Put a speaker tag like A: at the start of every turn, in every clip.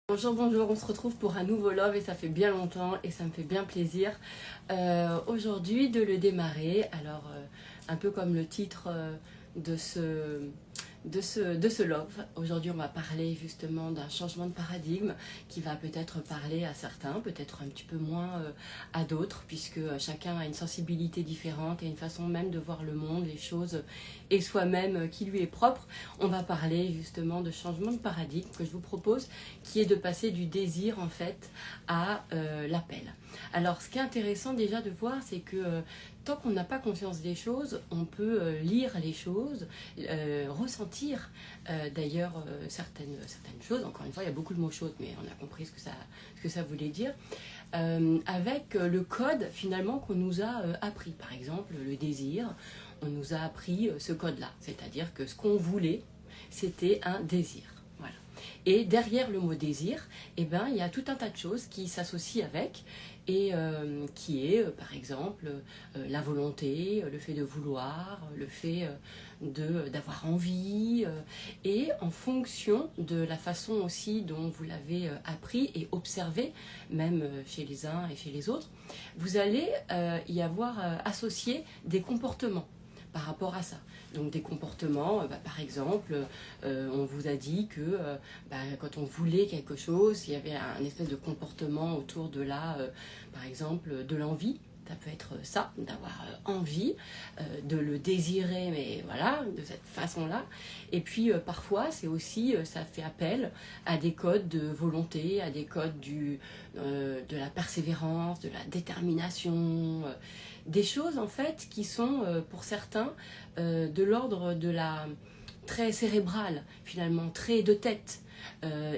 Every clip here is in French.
A: Bonjour, bonjour, on se retrouve pour un nouveau love et ça fait bien longtemps et ça me fait bien plaisir aujourd'hui de le démarrer. Alors, un peu comme le titre de ce love, aujourd'hui on va parler justement d'un changement de paradigme qui va peut-être parler à certains, peut-être un petit peu moins à d'autres, puisque chacun a une sensibilité différente et une façon même de voir le monde, les choses et soi-même qui lui est propre. On va parler justement de changement de paradigme que je vous propose, qui est de passer du désir en fait à l'appel. Alors ce qui est intéressant déjà de voir, c'est que tant qu'on n'a pas conscience des choses, on peut lire les choses, ressentir d'ailleurs certaines choses. Encore une fois, il y a beaucoup de mots choses, mais on a compris ce que ça voulait dire. Avec le code finalement qu'on nous a appris. Par exemple, le désir, on nous a appris ce code-là. C'est-à-dire que ce qu'on voulait, c'était un désir. Voilà. Et derrière le mot désir, eh ben, il y a tout un tas de choses qui s'associent avec et qui est par exemple la volonté, le fait de vouloir, le fait d'avoir envie et en fonction de la façon aussi dont vous l'avez appris et observé, même chez les uns et chez les autres, vous allez y avoir associé des comportements par rapport à ça. Donc des comportements, par exemple, on vous a dit que quand on voulait quelque chose, il y avait un espèce de comportement autour de par exemple, de l'envie. Ça peut être ça, d'avoir envie, de le désirer, mais voilà, de cette façon-là. Et puis parfois, c'est aussi, ça fait appel à des codes de volonté, à des codes de la persévérance, de la détermination, des choses en fait qui sont pour certains de l'ordre de la très cérébrale, finalement, très de tête.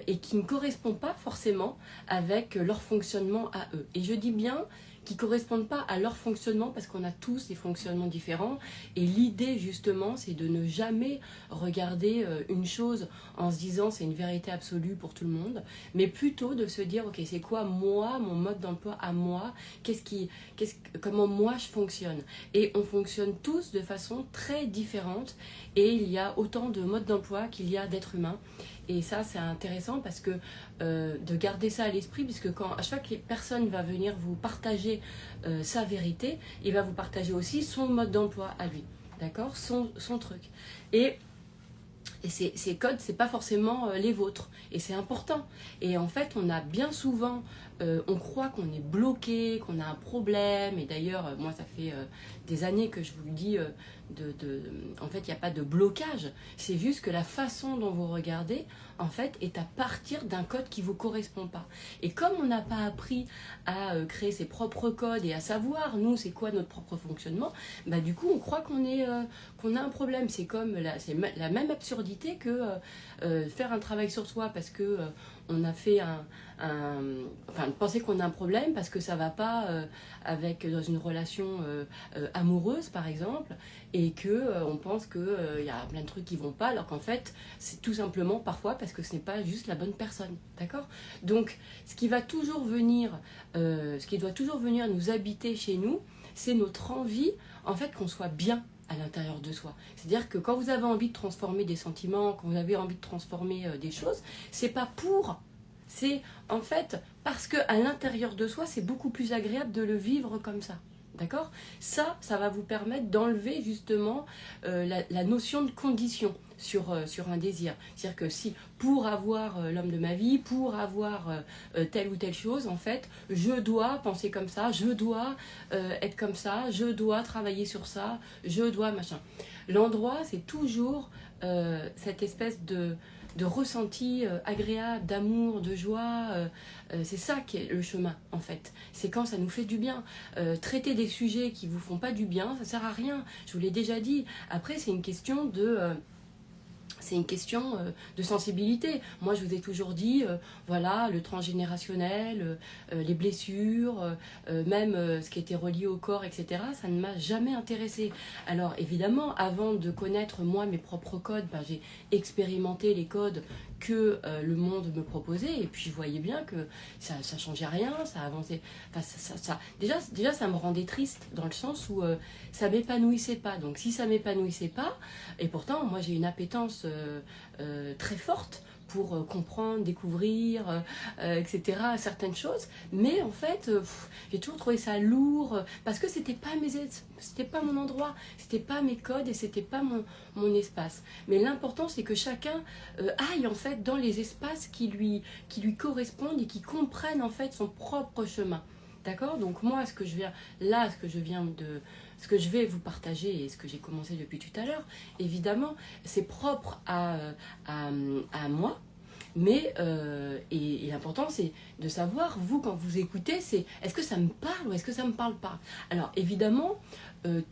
A: Et qui ne correspond pas forcément avec leur fonctionnement à eux. Et je dis bien qui ne correspondent pas à leur fonctionnement parce qu'on a tous des fonctionnements différents. Et l'idée justement, c'est de ne jamais regarder une chose en se disant c'est une vérité absolue pour tout le monde, mais plutôt de se dire ok, c'est quoi moi, mon mode d'emploi à moi, comment moi je fonctionne. Et on fonctionne tous de façon très différente et il y a autant de modes d'emploi qu'il y a d'êtres humains. Et ça, c'est intéressant parce que de garder ça à l'esprit, puisque à chaque fois que personne va venir vous partager sa vérité, il va vous partager aussi son mode d'emploi à lui, d'accord, son truc. Et ces codes, c'est pas forcément les vôtres. Et c'est important. Et en fait, on a bien souvent, on croit qu'on est bloqué, qu'on a un problème. Et d'ailleurs, moi, ça fait des années que je vous le dis, en fait, il n'y a pas de blocage. C'est juste que la façon dont vous regardez, en fait, est à partir d'un code qui ne vous correspond pas. Et comme on n'a pas appris à créer ses propres codes et à savoir, nous, c'est quoi notre propre fonctionnement, bah, du coup, on croit qu'on a un problème. C'est comme c'est la même absurdité que faire un travail sur soi parce que on a fait enfin, penser qu'on a un problème parce que ça va pas dans une relation amoureuse, par exemple, et que on pense que y a plein de trucs qui vont pas, alors qu'en fait, c'est tout simplement parfois parce que ce n'est pas juste la bonne personne, d'accord? Donc, ce qui doit toujours venir nous habiter chez nous, c'est notre envie, en fait, qu'on soit bien à l'intérieur de soi. C'est-à-dire que quand vous avez envie de transformer des sentiments, quand vous avez envie de transformer des choses, c'est pas c'est en fait parce que à l'intérieur de soi, c'est beaucoup plus agréable de le vivre comme ça. D'accord? Ça va vous permettre d'enlever justement la notion de condition sur un désir. C'est-à-dire que si pour avoir l'homme de ma vie, pour avoir telle ou telle chose, en fait, je dois penser comme ça, je dois être comme ça, je dois travailler sur ça, je dois machin. L'endroit, c'est toujours cette espèce de ressenti agréable, d'amour, de joie. C'est ça qui est le chemin, en fait. C'est quand ça nous fait du bien. Traiter des sujets qui vous font pas du bien, ça sert à rien. Je vous l'ai déjà dit. Après, c'est une question de sensibilité. Moi, je vous ai toujours dit, voilà, le transgénérationnel, les blessures, même ce qui était relié au corps, etc., ça ne m'a jamais intéressée. Alors, évidemment, avant de connaître, moi, mes propres codes, j'ai expérimenté les codes que le monde me proposait, et puis je voyais bien que ça changeait rien, ça avançait. Enfin, déjà, ça me rendait triste, dans le sens où ça m'épanouissait pas. Donc, si ça m'épanouissait pas, et pourtant, moi, j'ai une appétence très forte pour comprendre, découvrir, etc. certaines choses. Mais en fait, j'ai toujours trouvé ça lourd parce que c'était pas mon endroit, c'était pas mes codes et c'était pas mon espace. Mais l'important, c'est que chacun aille en fait dans les espaces qui lui correspondent et qui comprennent en fait son propre chemin. D'accord? Donc moi, ce que je vais vous partager et ce que j'ai commencé depuis tout à l'heure, évidemment, c'est propre à moi. Mais et l'important, c'est de savoir, vous, quand vous écoutez, c'est est-ce que ça me parle ou est-ce que ça ne me parle pas? Alors, évidemment,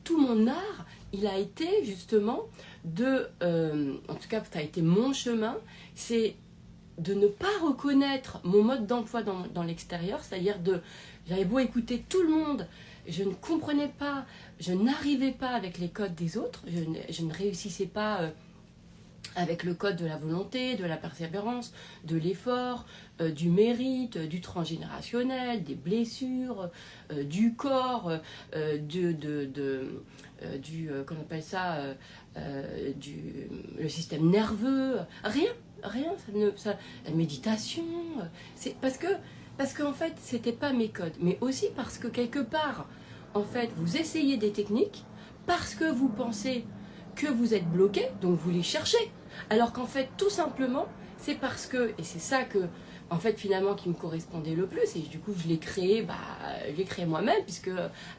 A: tout mon art, il a été justement en tout cas, ça a été mon chemin, c'est de ne pas reconnaître mon mode d'emploi dans l'extérieur, c'est-à-dire j'avais beau écouter tout le monde, je ne comprenais pas, je n'arrivais pas avec les codes des autres, je ne réussissais pas avec le code de la volonté, de la persévérance, de l'effort, du mérite, du transgénérationnel, des blessures, du corps, qu'on appelle ça, le système nerveux, rien, la méditation, c'est parce qu'en fait, c'était pas mes codes, mais aussi parce que quelque part, en fait, vous essayez des techniques parce que vous pensez que vous êtes bloqué, donc vous les cherchez. Alors qu'en fait, tout simplement, c'est parce que, et c'est ça que, en fait, finalement, qui me correspondait le plus, et du coup, je l'ai créé moi-même, puisque,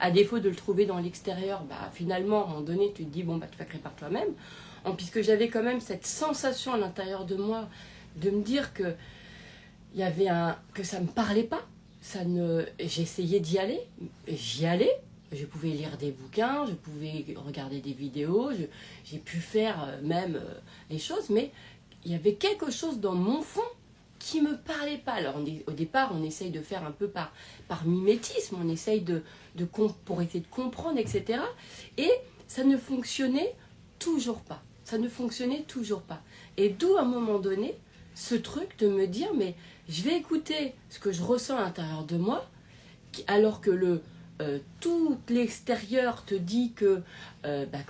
A: à défaut de le trouver dans l'extérieur, finalement, à un moment donné, tu te dis, bon, tu vas créer par toi-même. Puisque j'avais quand même cette sensation à l'intérieur de moi, de me dire que que ça me parlait pas. J'essayais d'y aller, j'y allais. Je pouvais lire des bouquins, je pouvais regarder des vidéos, j'ai pu faire même les choses, mais il y avait quelque chose dans mon fond qui me parlait pas. Alors au départ, on essaye de faire un peu par mimétisme, on essaye pour essayer de comprendre, etc. Et ça ne fonctionnait toujours pas. Ça ne fonctionnait toujours pas. Et d'où à un moment donné, ce truc de me dire, mais je vais écouter ce que je ressens à l'intérieur de moi, alors que tout l'extérieur te dit que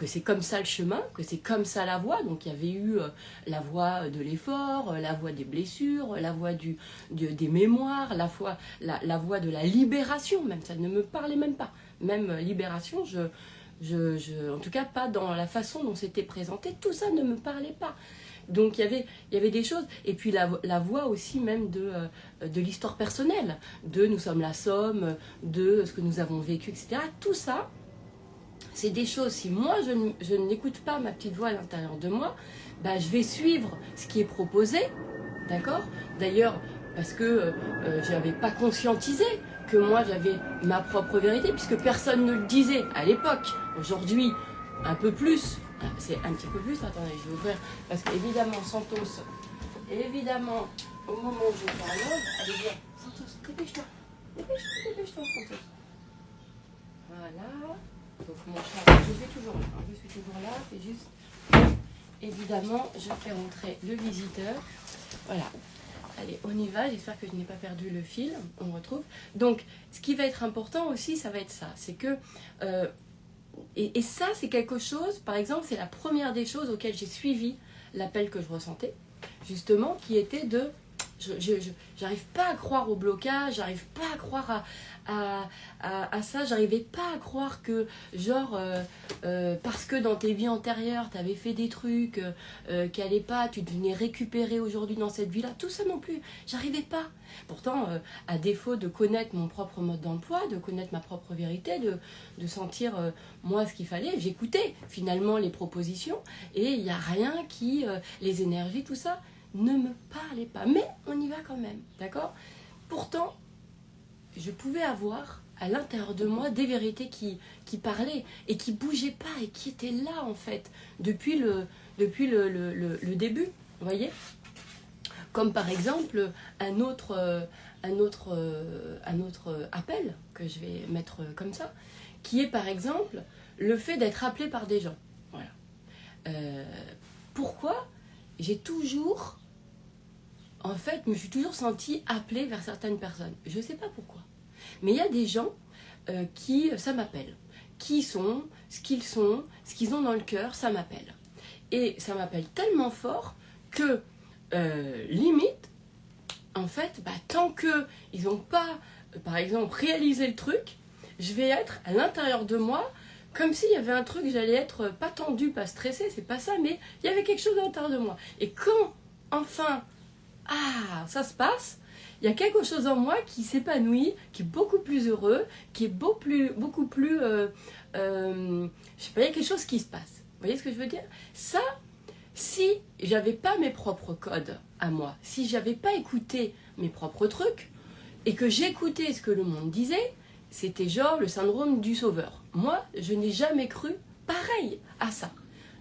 A: c'est comme ça le chemin, que c'est comme ça la voie. Donc il y avait eu la voie de l'effort, la voie des blessures, la voie des mémoires, la voie de la libération, même ça ne me parlait même pas. Même libération, en tout cas pas dans la façon dont c'était présenté, tout ça ne me parlait pas. Donc il y avait des choses, et puis la voix aussi même de l'histoire personnelle, de nous sommes la somme, de ce que nous avons vécu, etc. Tout ça, c'est des choses, si moi je n'écoute pas ma petite voix à l'intérieur de moi, je vais suivre ce qui est proposé, d'accord? D'ailleurs, parce que je n'avais pas conscientisé que moi j'avais ma propre vérité, puisque personne ne le disait à l'époque. Aujourd'hui, un peu plus. C'est un petit peu plus, attendez, je vais ouvrir, parce qu'évidemment, Santos, au moment où je parle, allez bien, Santos, dépêche-toi, Santos. Voilà, donc mon chat, je suis toujours là, c'est juste, évidemment, je fais rentrer le visiteur, voilà. Allez, on y va, j'espère que je n'ai pas perdu le fil, on retrouve. Donc, ce qui va être important aussi, ça va être ça, c'est que... Et ça, c'est quelque chose, par exemple, c'est la première des choses auxquelles j'ai suivi l'appel que je ressentais, justement, qui était de... J'arrive pas à croire au blocage, j'arrive pas à croire à ça, j'arrivais pas à croire que, genre, parce que dans tes vies antérieures, tu avais fait des trucs qui allaient pas, tu devenais récupérer aujourd'hui dans cette vie-là, tout ça non plus, j'arrivais pas. Pourtant, à défaut de connaître mon propre mode d'emploi, de connaître ma propre vérité, de sentir moi ce qu'il fallait, j'écoutais finalement les propositions et il n'y a rien qui, les énergies, tout ça, ne me parlait pas. Mais on y va quand même, d'accord? Pourtant, je pouvais avoir à l'intérieur de moi des vérités qui parlaient et qui bougeaient pas et qui étaient là en fait depuis le début, vous voyez? Comme par exemple un autre appel que je vais mettre comme ça, qui est par exemple le fait d'être appelé par des gens. Voilà. Pourquoi j'ai toujours, en fait, me suis toujours sentie appelée vers certaines personnes. Je ne sais pas pourquoi. Mais il y a des gens qui, ça m'appelle. Qui sont, ce qu'ils ont dans le cœur, ça m'appelle. Et ça m'appelle tellement fort que limite, en fait, tant qu'ils n'ont pas, par exemple, réalisé le truc, je vais être à l'intérieur de moi, comme s'il y avait un truc, j'allais être pas tendue, pas stressée, c'est pas ça, mais il y avait quelque chose à l'intérieur de moi. Et quand, enfin, ça se passe, il y a quelque chose en moi qui s'épanouit, qui est beaucoup plus heureux, qui est beaucoup plus, je sais pas, il y a quelque chose qui se passe. Vous voyez ce que je veux dire? Ça, si j'avais pas mes propres codes à moi, si j'avais pas écouté mes propres trucs, et que j'écoutais ce que le monde disait, c'était genre le syndrome du sauveur. Moi, je n'ai jamais cru pareil à ça.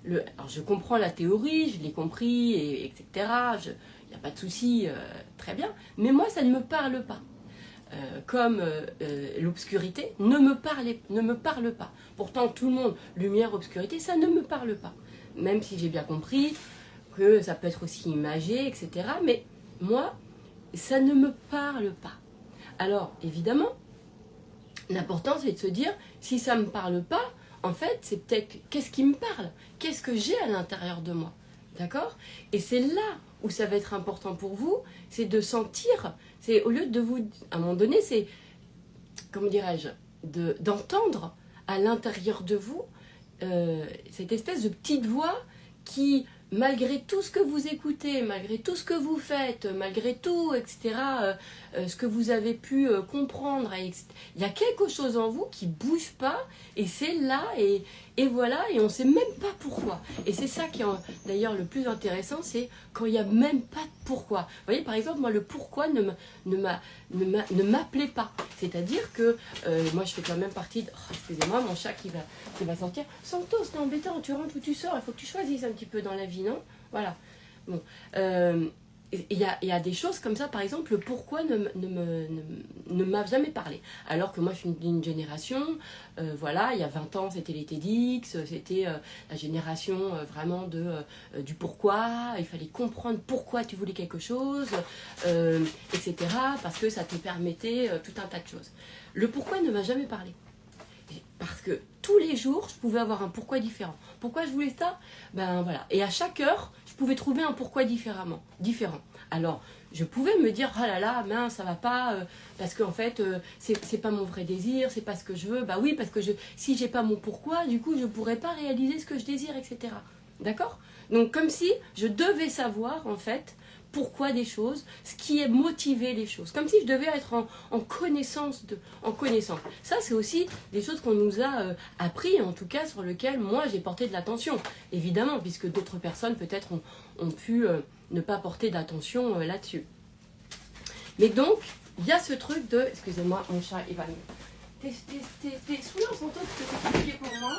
A: Alors je comprends la théorie, je l'ai compris, etc. Il n'y a pas de souci, très bien. Mais moi, ça ne me parle pas. Comme l'obscurité ne me parle pas. Pourtant, tout le monde, lumière, obscurité, ça ne me parle pas. Même si j'ai bien compris que ça peut être aussi imagé, etc. Mais moi, ça ne me parle pas. Alors, évidemment, l'important, c'est de se dire, si ça ne me parle pas, en fait, c'est peut-être qu'est-ce qui me parle? Qu'est-ce que j'ai à l'intérieur de moi? D'accord? Et c'est là où ça va être important pour vous, c'est de sentir, c'est au lieu de vous, à un moment donné, c'est, comment dirais-je, d'entendre à l'intérieur de vous cette espèce de petite voix qui, malgré tout ce que vous écoutez, malgré tout ce que vous faites, malgré tout, etc., ce que vous avez pu comprendre, il y a quelque chose en vous qui bouge pas, et c'est là, et voilà, et on ne sait même pas pourquoi. Et c'est ça qui est d'ailleurs le plus intéressant, c'est quand il n'y a même pas de pourquoi. Vous voyez, par exemple, moi, le pourquoi ne m'appelait pas. C'est-à-dire que moi, je fais quand même partie de... Oh, excusez-moi, mon chat qui va sortir. Santos, c'est embêtant, tu rentres ou tu sors, il faut que tu choisisses un petit peu dans la vie, non? Voilà. Bon. Il y a des choses comme ça, par exemple, le pourquoi ne m'a jamais parlé. Alors que moi, je suis d'une génération, voilà, il y a 20 ans, c'était les TEDx, c'était la génération vraiment du pourquoi, il fallait comprendre pourquoi tu voulais quelque chose, etc., parce que ça te permettait tout un tas de choses. Le pourquoi ne m'a jamais parlé. Parce que tous les jours, je pouvais avoir un pourquoi différent. Pourquoi je voulais ça? Ben voilà. Et à chaque heure, je pouvais trouver un pourquoi différent. Alors, je pouvais me dire, oh là là, mince, ça va pas, parce qu'en fait, c'est pas mon vrai désir, c'est pas ce que je veux. Bah oui, parce que si j'ai pas mon pourquoi, du coup, je pourrais pas réaliser ce que je désire, etc. D'accord? Donc, comme si je devais savoir, en fait, pourquoi des choses, ce qui est motivé les choses. Comme si je devais être en connaissance. Ça, c'est aussi des choses qu'on nous a appris, en tout cas sur lesquelles moi j'ai porté de l'attention. Évidemment, puisque d'autres personnes peut-être ont pu ne pas porter d'attention là-dessus. Mais donc, il y a ce truc de... Excusez-moi, mon chat, il va me... Tes souliers sont tous c'est compliqué pour moi.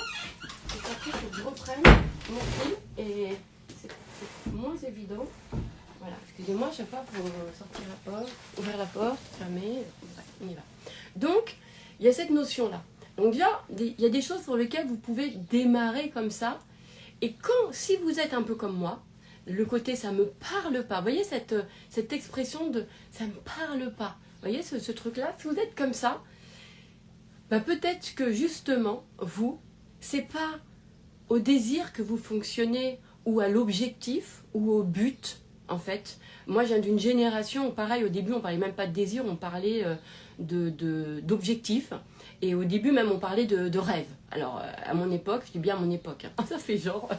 A: Et après, il faut que je reprenne mon fil et c'est moins évident. Voilà, excusez-moi, à chaque fois pour sortir la porte, ouvrir la porte, fermer, bref, on y va. Donc, il y a cette notion-là. Donc déjà, il y a des choses sur lesquelles vous pouvez démarrer comme ça. Et si vous êtes un peu comme moi, le côté ça me parle pas, vous voyez cette expression de ça me parle pas, vous voyez ce truc-là, si vous êtes comme ça, peut-être que justement, vous, c'est pas au désir que vous fonctionnez ou à l'objectif ou au but. En fait, moi je viens d'une génération, pareil, au début on parlait même pas de désir, on parlait d'objectif. Et au début même on parlait de rêve. Alors à mon époque, je dis bien à mon époque, hein, ça fait genre...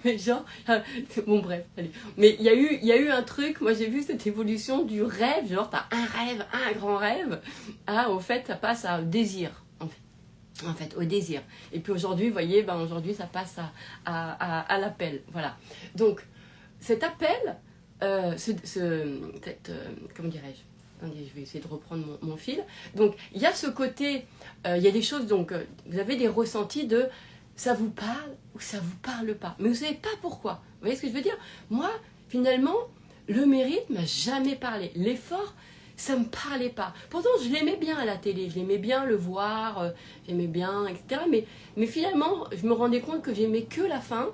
A: mais genre... bon bref, allez. Mais il y a eu un truc, moi j'ai vu cette évolution du rêve, genre t'as un rêve, un grand rêve, au fait ça passe à désir. En fait, au désir. Et puis aujourd'hui, vous voyez, aujourd'hui ça passe à l'appel. Voilà. Donc, cet appel, comment dirais-je? Attendez, je vais essayer de reprendre mon fil. Donc, il y a ce côté, il y a des choses, donc, vous avez des ressentis de ça vous parle ou ça vous parle pas. Mais vous ne savez pas pourquoi. Vous voyez ce que je veux dire? Moi, finalement, le mérite m'a jamais parlé. L'effort, ça me parlait pas. Pourtant, je l'aimais bien à la télé, je l'aimais bien le voir, j'aimais bien, etc. Mais finalement, je me rendais compte que j'aimais que la fin.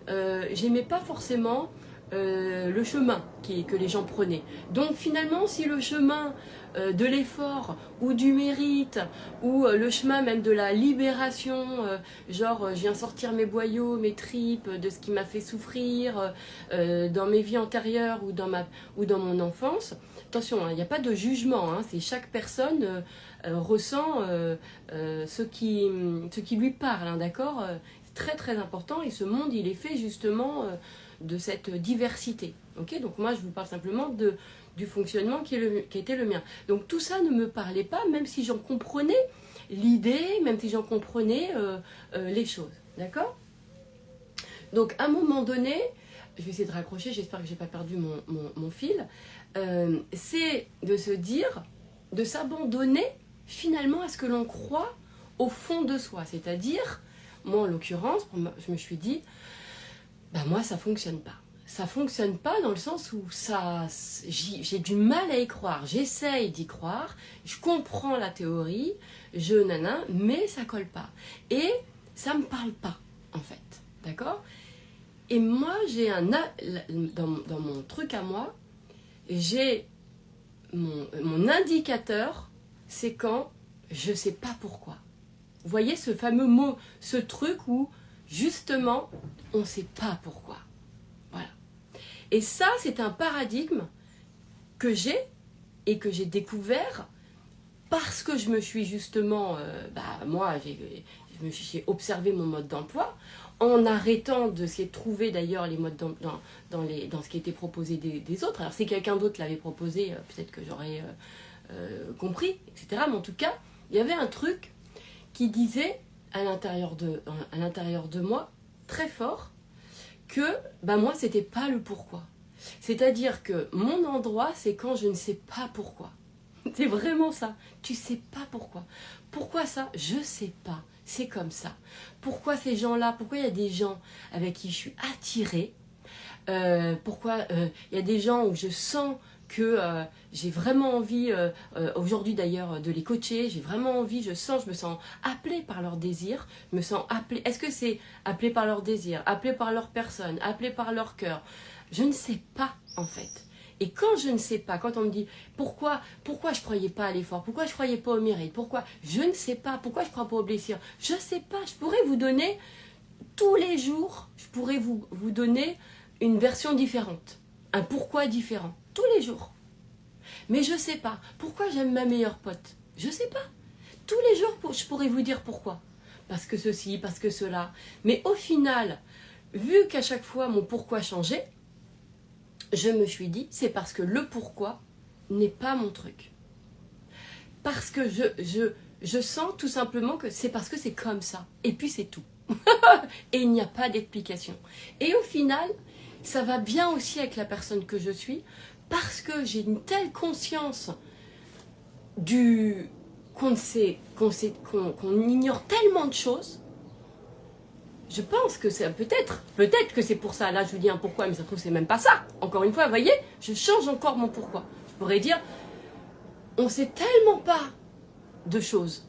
A: J'aimais pas forcément le chemin que les gens prenaient. Donc finalement, si le chemin de l'effort ou du mérite ou le chemin même de la libération, genre je viens sortir mes boyaux, mes tripes, de ce qui m'a fait souffrir dans mes vies antérieures ou dans mon enfance, attention, il n'y a pas de jugement, c'est chaque personne ressent ce qui lui parle, d'accord, c'est très très important et ce monde il est fait justement de cette diversité. Okay, donc moi je vous parle simplement du fonctionnement qui était le mien. Donc tout ça ne me parlait pas, même si j'en comprenais l'idée, même si j'en comprenais les choses. D'accord? Donc à un moment donné, je vais essayer de raccrocher, j'espère que je n'ai pas perdu mon fil, c'est de se dire, de s'abandonner finalement à ce que l'on croit au fond de soi. C'est-à-dire, moi en l'occurrence, je me suis dit, ben moi ça fonctionne pas. Ça fonctionne pas dans le sens où j'ai du mal à y croire. J'essaye d'y croire, je comprends la théorie, mais ça colle pas. Et ça me parle pas, en fait. D'accord? Et moi, j'ai dans mon truc à moi, j'ai mon indicateur, c'est quand je sais pas pourquoi. Vous voyez ce fameux mot, ce truc où justement, on ne sait pas pourquoi. Voilà. Et ça, c'est un paradigme que j'ai et que j'ai découvert parce que je me suis justement, j'ai observé mon mode d'emploi en arrêtant d'essayer de trouver d'ailleurs les modes dans ce qui était proposé des autres. Alors si quelqu'un d'autre l'avait proposé, peut-être que j'aurais compris, etc. Mais en tout cas, il y avait un truc qui disait à l'intérieur de moi, très fort, que moi, c'était pas le pourquoi. C'est-à-dire que mon endroit, c'est quand je ne sais pas pourquoi. C'est vraiment ça. Tu sais pas pourquoi. Pourquoi ça? Je sais pas. C'est comme ça. Pourquoi ces gens-là? Pourquoi il y a des gens avec qui je suis attirée? Pourquoi il y a des gens où je sens que j'ai vraiment envie, aujourd'hui d'ailleurs, de les coacher, j'ai vraiment envie, je me sens appelée par leur désir, je me sens appelée, est-ce que c'est appelée par leur désir, appelée par leur personne, appelée par leur cœur? Je ne sais pas en fait. Et quand je ne sais pas, quand on me dit pourquoi je ne croyais pas à l'effort, pourquoi je ne croyais pas au mérite, pourquoi je ne sais pas, pourquoi je ne crois pas aux blessures, je ne sais pas, je pourrais vous donner tous les jours, je pourrais vous donner une version différente, un pourquoi différent, tous les jours. Mais je ne sais pas. Pourquoi j'aime ma meilleure pote? Je ne sais pas. Tous les jours, je pourrais vous dire pourquoi. Parce que ceci, parce que cela. Mais au final, vu qu'à chaque fois mon pourquoi changeait, je me suis dit, c'est parce que le pourquoi n'est pas mon truc. Parce que je sens tout simplement que c'est parce que c'est comme ça. Et puis c'est tout. Et il n'y a pas d'explication. Et au final, ça va bien aussi avec la personne que je suis, parce que j'ai une telle conscience qu'on ignore tellement de choses. Je pense que c'est peut-être que c'est pour ça. Là, je vous dis un pourquoi, mais ça se trouve, c'est même pas ça. Encore une fois, vous voyez, je change encore mon pourquoi. Je pourrais dire, on sait tellement pas de choses.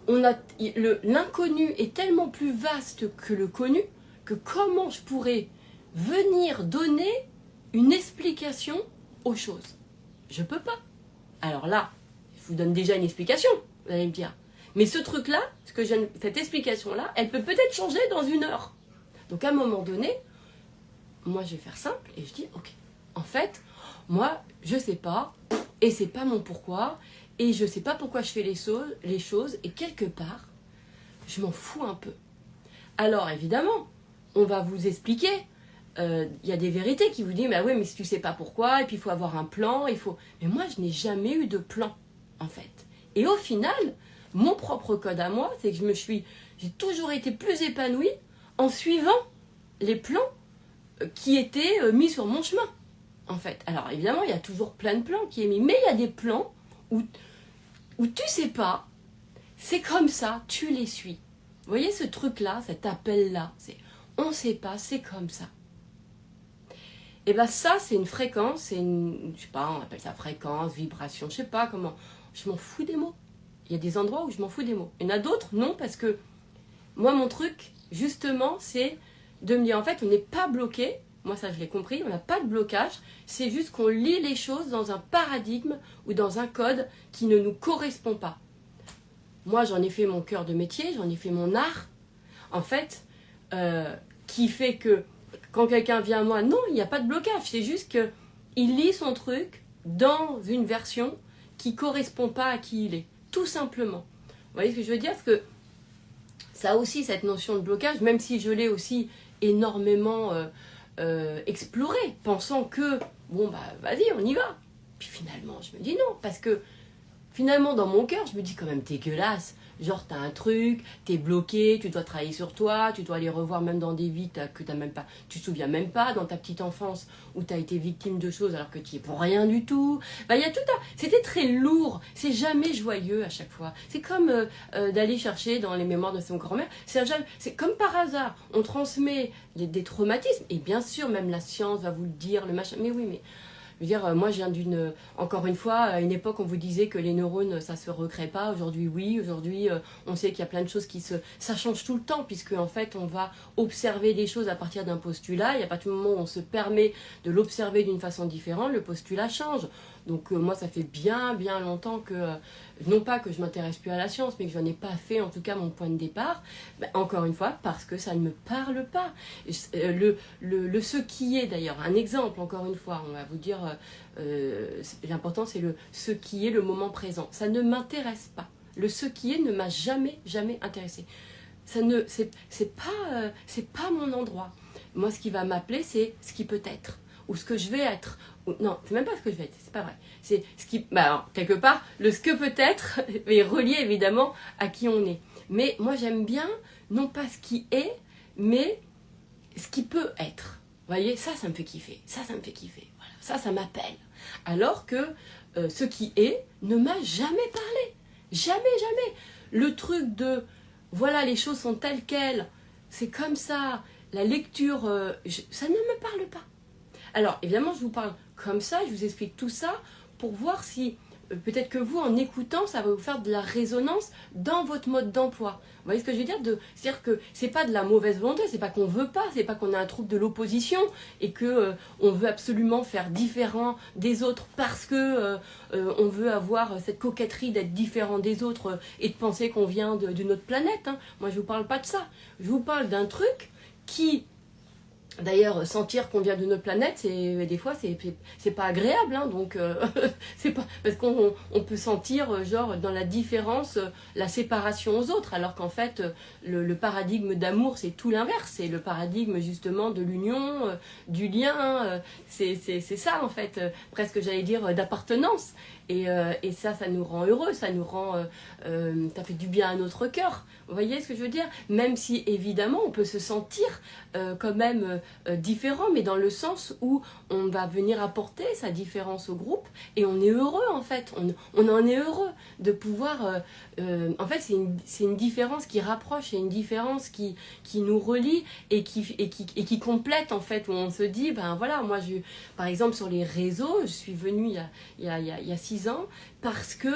A: L'inconnu est tellement plus vaste que le connu, que comment je pourrais venir donner une explication aux choses? Je peux pas. Alors là, je vous donne déjà une explication, vous allez me dire. Mais ce truc-là, cette explication-là, elle peut peut-être changer dans 1 heure. Donc à un moment donné, moi je vais faire simple et je dis, ok, en fait, moi je sais pas, et c'est pas mon pourquoi, et je sais pas pourquoi je fais les choses, et quelque part, je m'en fous un peu. Alors évidemment, on va vous expliquer, y a des vérités qui vous disent, mais oui, mais si tu sais pas pourquoi, et puis il faut avoir un plan, Mais moi, je n'ai jamais eu de plan, en fait. Et au final, mon propre code à moi, c'est que j'ai toujours été plus épanouie en suivant les plans qui étaient mis sur mon chemin, en fait. Alors évidemment, il y a toujours plein de plans qui est mis, mais il y a des plans où tu sais pas, c'est comme ça, tu les suis. Vous voyez ce truc-là, cet appel-là, on sait pas, c'est comme ça. Et bien ça, c'est une fréquence, je sais pas, on appelle ça fréquence, vibration, je sais pas comment, je m'en fous des mots. Il y a des endroits où je m'en fous des mots. Il y en a d'autres, non, parce que moi, mon truc, justement, c'est de me dire, en fait, on n'est pas bloqué Moi, ça, je l'ai compris. On n'a pas de blocage. C'est juste qu'on lit les choses dans un paradigme ou dans un code qui ne nous correspond pas. Moi, j'en ai fait mon cœur de métier, j'en ai fait mon art. En fait, qui fait que quand quelqu'un vient à moi, non, il n'y a pas de blocage. C'est juste qu'il lit son truc dans une version qui ne correspond pas à qui il est. Tout simplement. Vous voyez ce que je veux dire? Parce que ça a aussi cette notion de blocage, même si je l'ai aussi énormément exploré, pensant que, bon, bah, vas-y, on y va. Puis finalement, je me dis non, parce que finalement, dans mon cœur, je me dis quand même dégueulasse. Genre, t'as un truc, t'es bloqué, tu dois travailler sur toi, tu dois aller revoir même dans des vies que t'as même pas, tu te souviens même pas, dans ta petite enfance où t'as été victime de choses alors que tu y es pour rien du tout. Bah, il y a tout un... C'était très lourd, c'est jamais joyeux à chaque fois. C'est comme d'aller chercher dans les mémoires de son grand-mère. C'est comme par hasard, on transmet des traumatismes, et bien sûr, même la science va vous le dire, le machin, mais oui, mais... Je veux dire, moi, je viens d'une... Encore une fois, à une époque, on vous disait que les neurones, ça se recrée pas. Aujourd'hui, oui. Aujourd'hui, on sait qu'il y a plein de choses qui se... Ça change tout le temps, puisque, en fait, on va observer les choses à partir d'un postulat. Il n'y a pas tout le moment où on se permet de l'observer d'une façon différente. Le postulat change. Donc, moi, ça fait bien, bien longtemps que... non pas que je m'intéresse plus à la science, mais que je n'en ai pas fait, en tout cas, mon point de départ. Ben, encore une fois, parce que ça ne me parle pas. Le ce qui est, d'ailleurs, un exemple, encore une fois, on va vous dire... l'important, c'est le ce qui est, le moment présent. Ça ne m'intéresse pas. Le ce qui est ne m'a jamais, jamais intéressé. Ça ne, c'est pas mon endroit. Moi, ce qui va m'appeler, c'est ce qui peut être, ou ce que je vais être. Non, c'est même pas ce que je vais être, c'est pas vrai. C'est ce qui, bah alors, quelque part, le ce que peut être est relié évidemment à qui on est. Mais moi, j'aime bien, non pas ce qui est, mais ce qui peut être. Vous voyez, ça me fait kiffer. Ça me fait kiffer. Voilà, ça m'appelle. Alors que ce qui est ne m'a jamais parlé. Jamais, jamais. Le truc de, voilà, les choses sont telles quelles, c'est comme ça, la lecture, ça ne me parle pas. Alors, évidemment, je vous parle comme ça, je vous explique tout ça pour voir si, peut-être que vous, en écoutant, ça va vous faire de la résonance dans votre mode d'emploi. Vous voyez ce que je veux dire? C'est-à-dire que c'est pas de la mauvaise volonté, c'est pas qu'on veut pas, c'est pas qu'on a un trouble de l'opposition et que on veut absolument faire différent des autres parce que on veut avoir cette coquetterie d'être différent des autres et de penser qu'on vient d'une autre planète. Hein. Moi, je vous parle pas de ça. Je vous parle d'un truc qui... D'ailleurs, sentir qu'on vient de notre planète, des fois, c'est pas agréable, hein, donc c'est pas parce qu'on peut sentir genre dans la différence, la séparation aux autres, alors qu'en fait, le paradigme d'amour, c'est tout l'inverse, c'est le paradigme justement de l'union, du lien, c'est ça en fait, presque j'allais dire d'appartenance. Et ça nous rend heureux, ça nous rend, ça fait du bien à notre cœur. Vous voyez ce que je veux dire? Même si évidemment on peut se sentir quand même différent, mais dans le sens où on va venir apporter sa différence au groupe et on est heureux en fait. On en est heureux de pouvoir. En fait, c'est une différence qui rapproche, c'est une différence qui nous relie et qui complète en fait. Où on se dit, ben voilà, moi par exemple sur les réseaux, je suis venue il y a 6 ans parce que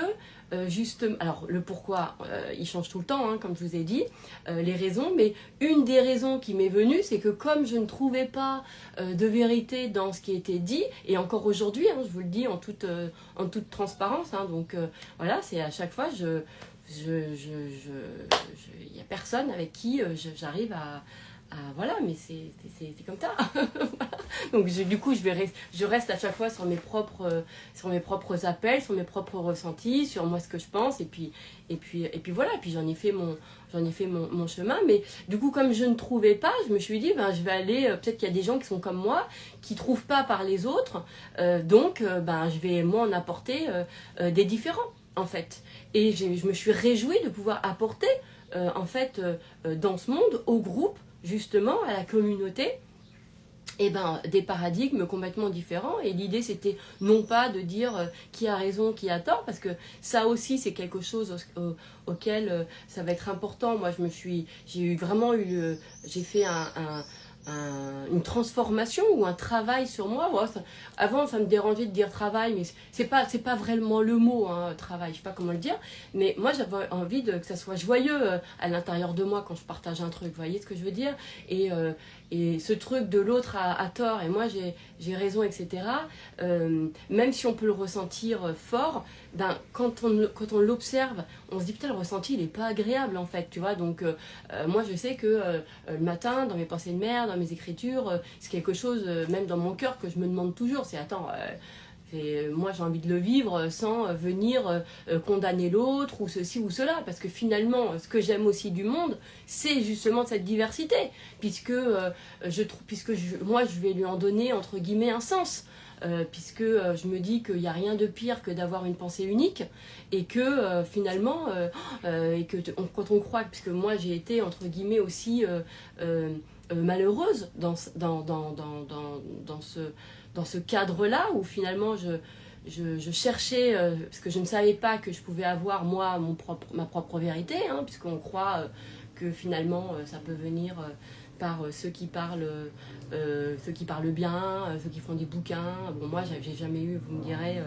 A: justement, alors le pourquoi, il change tout le temps, hein, comme je vous ai dit, les raisons, mais une des raisons qui m'est venue, c'est que comme je ne trouvais pas de vérité dans ce qui était dit, et encore aujourd'hui, hein, je vous le dis en toute transparence, hein, donc voilà, c'est à chaque fois, il y a personne avec qui j'arrive à voilà, mais c'est comme ça. Voilà. Donc du coup, je reste à chaque fois sur mes propres appels, sur mes propres ressentis, sur moi ce que je pense, et puis voilà. Et puis j'en ai fait mon chemin. Mais du coup, comme je ne trouvais pas, je me suis dit, ben je vais aller. Peut-être qu'il y a des gens qui sont comme moi, qui trouvent pas par les autres. Donc, ben je vais moi en apporter des différents en fait. Et je me suis réjouie de pouvoir apporter en fait dans ce monde au groupe, justement à la communauté, et ben, des paradigmes complètement différents. Et l'idée, c'était non pas de dire qui a raison, qui a tort, parce que ça aussi, c'est quelque chose auquel ça va être important. Moi, j'ai fait une transformation ou un travail sur moi. Ouais, avant, ça me dérangeait de dire travail, mais c'est pas vraiment le mot, hein, travail, je sais pas comment le dire. Mais moi, j'avais envie que ça soit joyeux à l'intérieur de moi quand je partage un truc. Vous voyez ce que je veux dire? Et ce truc de l'autre a tort et moi j'ai raison, etc. Même si on peut le ressentir fort, ben, quand on l'observe, on se dit putain, le ressenti il est pas agréable en fait, tu vois. Donc moi je sais que le matin, dans mes pensées de merde, dans mes écritures, c'est quelque chose, même dans mon cœur, que je me demande toujours, c'est attends, moi j'ai envie de le vivre sans venir condamner l'autre ou ceci ou cela, parce que finalement ce que j'aime aussi du monde, c'est justement cette diversité, puisque, moi je vais lui en donner entre guillemets un sens. Puisque je me dis qu'il n'y a rien de pire que d'avoir une pensée unique et que finalement, quand on croit, puisque moi j'ai été entre guillemets aussi malheureuse dans ce cadre-là où finalement je cherchais, parce que je ne savais pas que je pouvais avoir moi ma propre vérité, hein, puisqu'on croit que finalement ça peut venir par ceux qui parlent bien, ceux qui font des bouquins. Bon, moi j'ai jamais eu, vous me direz,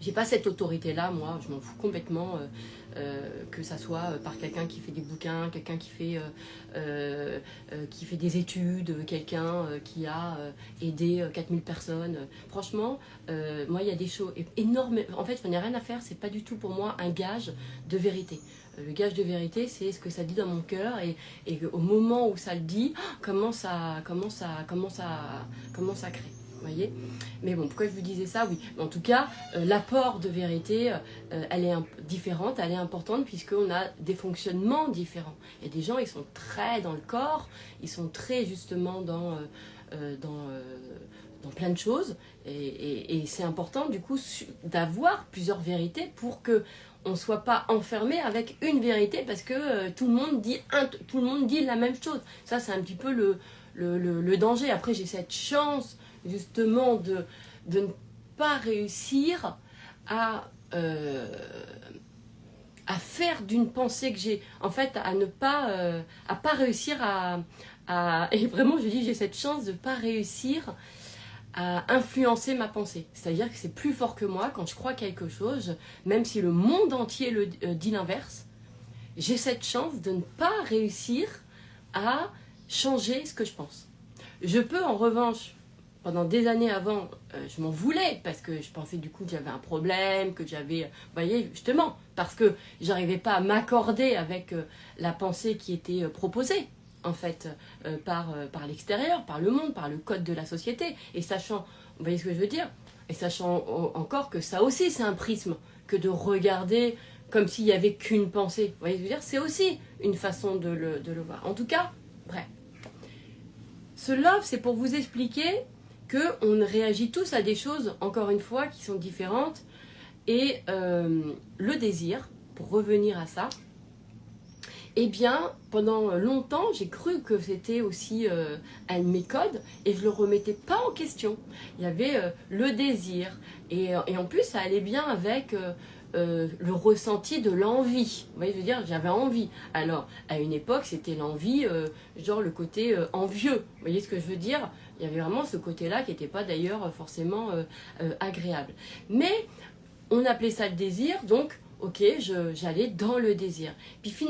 A: j'ai pas cette autorité-là, moi, je m'en fous complètement, que ça soit par quelqu'un qui fait des bouquins, quelqu'un qui fait des études, quelqu'un qui a aidé 4000 personnes. Franchement, moi, il y a des choses énormes. En fait, il n'y a rien à faire, c'est pas du tout pour moi un gage de vérité. Le gage de vérité, c'est ce que ça dit dans mon cœur et au moment où ça le dit, comment ça crée. Voyez. Mais bon, pourquoi je vous disais ça? Oui, en tout cas, l'apport de vérité, elle est différente, elle est importante puisqu'on a des fonctionnements différents. Il y a des gens, ils sont très dans le corps, ils sont très justement dans plein de choses et c'est important du coup d'avoir plusieurs vérités pour que on ne soit pas enfermé avec une vérité parce que tout le monde dit la même chose. Ça, c'est un petit peu le danger. Après, j'ai cette chance justement de ne pas réussir à faire d'une pensée que j'ai, en fait, à pas réussir et vraiment, je dis, j'ai cette chance de ne pas réussir à influencer ma pensée. C'est-à-dire que c'est plus fort que moi quand je crois quelque chose, même si le monde entier dit l'inverse, j'ai cette chance de ne pas réussir à changer ce que je pense. Je peux en revanche, pendant des années avant, je m'en voulais parce que je pensais du coup que j'avais un problème, que j'avais, vous voyez, justement, parce que j'arrivais pas à m'accorder avec la pensée qui était proposée en fait, par l'extérieur, par le monde, par le code de la société, et sachant, vous voyez ce que je veux dire, et sachant encore que ça aussi c'est un prisme, que de regarder comme s'il n'y avait qu'une pensée, vous voyez ce que je veux dire, c'est aussi une façon de le voir. En tout cas, bref. Ce love, c'est pour vous expliquer qu'on réagit tous à des choses, encore une fois, qui sont différentes, et le désir, pour revenir à ça, eh bien, pendant longtemps, j'ai cru que c'était aussi un de mes codes et je ne le remettais pas en question. Il y avait le désir et en plus, ça allait bien avec le ressenti de l'envie. Vous voyez, je veux dire, j'avais envie. Alors, à une époque, c'était l'envie, genre le côté envieux. Vous voyez ce que je veux dire? Il y avait vraiment ce côté-là qui n'était pas d'ailleurs forcément agréable. Mais on appelait ça le désir, donc ok, j'allais dans le désir.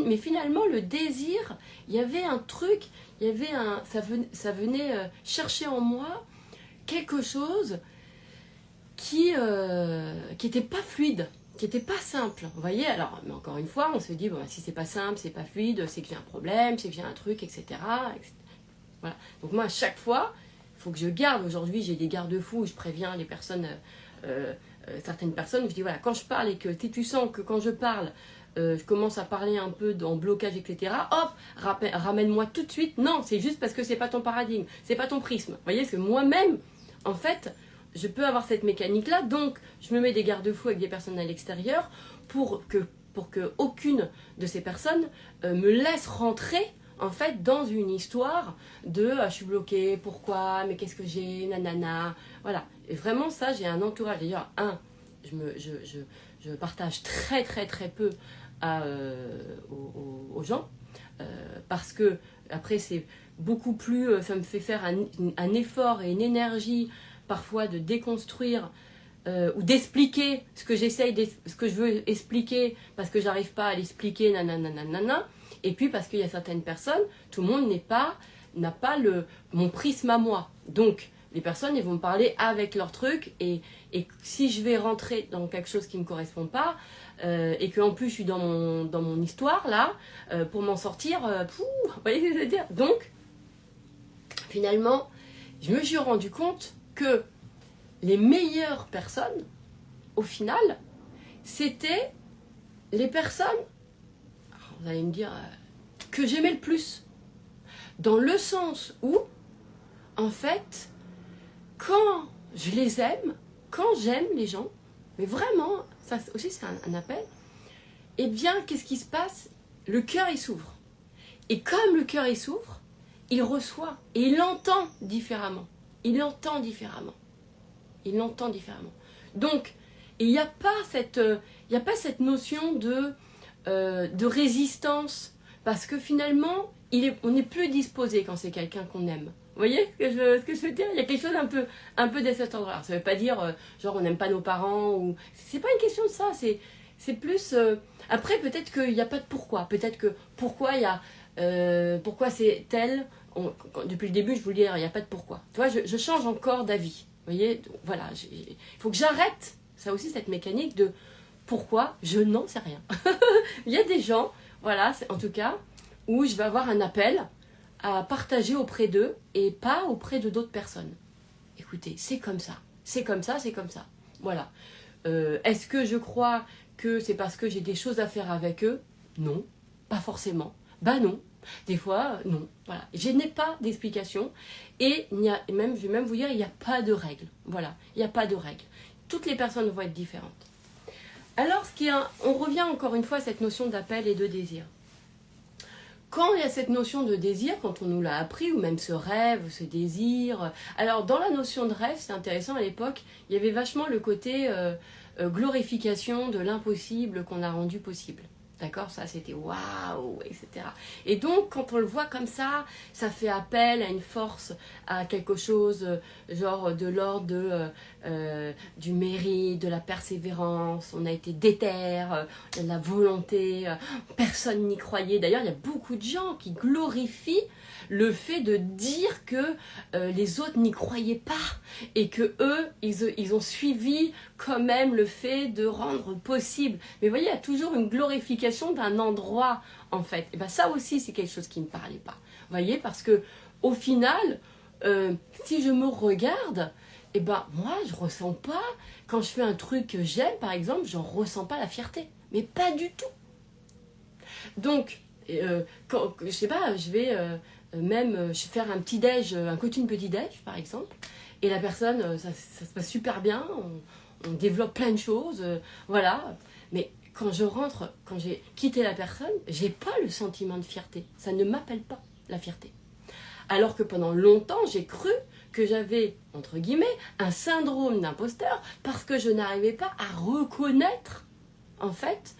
A: Mais finalement, le désir, il y avait un truc, ça venait chercher en moi quelque chose qui n'était pas fluide, qui n'était pas simple. Vous voyez, alors, mais encore une fois, on se dit, bon, si c'est pas simple, c'est pas fluide, c'est que j'ai un problème, c'est que j'ai un truc, etc. Voilà. Donc moi, à chaque fois, il faut que je garde. Aujourd'hui, j'ai des garde-fous où je préviens les personnes... certaines personnes, je dis voilà, quand je parle et que si tu sens que quand je parle, je commence à parler un peu en blocage, etc., hop, ramène-moi tout de suite. Non, c'est juste parce que c'est pas ton paradigme, c'est pas ton prisme. Vous voyez, parce que moi-même, en fait, je peux avoir cette mécanique-là, donc je me mets des garde-fous avec des personnes à l'extérieur pour que aucune de ces personnes me laisse rentrer en fait dans une histoire de je suis bloquée, pourquoi, mais qu'est-ce que j'ai, nanana, voilà. Et vraiment ça, j'ai un entourage, d'ailleurs, je partage très très très peu aux gens, parce que après c'est beaucoup plus, ça me fait faire un effort et une énergie parfois de déconstruire ou d'expliquer ce que ce que je veux expliquer parce que j'arrive pas à l'expliquer, nanana. Et puis parce qu'il y a certaines personnes, tout le monde n'a pas mon prisme à moi. Donc les personnes, ils vont me parler avec leur truc et si je vais rentrer dans quelque chose qui ne me correspond pas et qu'en plus je suis dans mon histoire là, pour m'en sortir, vous voyez ce que je veux dire? Donc finalement, je me suis rendu compte que les meilleures personnes, au final, c'était les personnes, vous allez me dire, que j'aimais le plus. Dans le sens où, en fait, quand je les aime, quand j'aime les gens, mais vraiment, ça aussi c'est un appel, eh bien, qu'est-ce qui se passe? Le cœur, il s'ouvre. Et comme le cœur, il s'ouvre, il reçoit et il entend différemment. Il entend différemment. Il l'entend différemment. Donc, il n'y a pas cette notion de résistance, parce que finalement, on n'est plus disposé quand c'est quelqu'un qu'on aime. Vous voyez ce que je veux dire? Il y a quelque chose un peu de cet ordre-là. Ça ne veut pas dire, genre, on n'aime pas nos parents, ou... C'est pas une question de ça, c'est plus... Après, peut-être qu'il n'y a pas de pourquoi. Peut-être que pourquoi il y a... pourquoi c'est tel... depuis le début, je vous le dis, il n'y a pas de pourquoi. Tu vois, je change encore d'avis. Vous voyez, donc, voilà, il faut que j'arrête, ça aussi, cette mécanique de pourquoi, je n'en sais rien. Il y a des gens, voilà, en tout cas, où je vais avoir un appel à partager auprès d'eux et pas auprès de d'autres personnes. Écoutez, c'est comme ça, c'est comme ça, c'est comme ça. Voilà. Est-ce que je crois que c'est parce que j'ai des choses à faire avec eux? Non, pas forcément. Bah non. Des fois, non. Voilà. Je n'ai pas d'explication. Et je vais même vous dire, il n'y a pas de règle. Voilà. Il n'y a pas de règle. Toutes les personnes vont être différentes. Alors, on revient encore une fois à cette notion d'appel et de désir. Quand il y a cette notion de désir, quand on nous l'a appris, ou même ce rêve, ce désir... Alors, dans la notion de rêve, c'est intéressant, à l'époque, il y avait vachement le côté glorification de l'impossible qu'on a rendu possible. D'accord, ça c'était waouh, etc. Et donc, quand on le voit comme ça fait appel à une force, à quelque chose, genre de l'ordre du mérite, de la persévérance. On a été déter, de la volonté, personne n'y croyait. D'ailleurs, il y a beaucoup de gens qui glorifient le fait de dire que les autres n'y croyaient pas et que eux, ils ont suivi quand même le fait de rendre possible. Mais vous voyez, il y a toujours une glorification d'un endroit, en fait. Et bien ça aussi, c'est quelque chose qui ne me parlait pas. Vous voyez, parce que au final, si je me regarde, et ben moi, je ressens pas, quand je fais un truc que j'aime, par exemple, j'en ressens pas la fierté. Mais pas du tout. Donc, je sais pas, je vais... faire un petit déj, un coaching petit déj par exemple, et la personne, ça se passe super bien, on développe plein de choses, voilà. Mais quand je rentre, quand j'ai quitté la personne, j'ai pas le sentiment de fierté. Ça ne m'appelle pas la fierté. Alors que pendant longtemps, j'ai cru que j'avais, entre guillemets, un syndrome d'imposteur parce que je n'arrivais pas à reconnaître en fait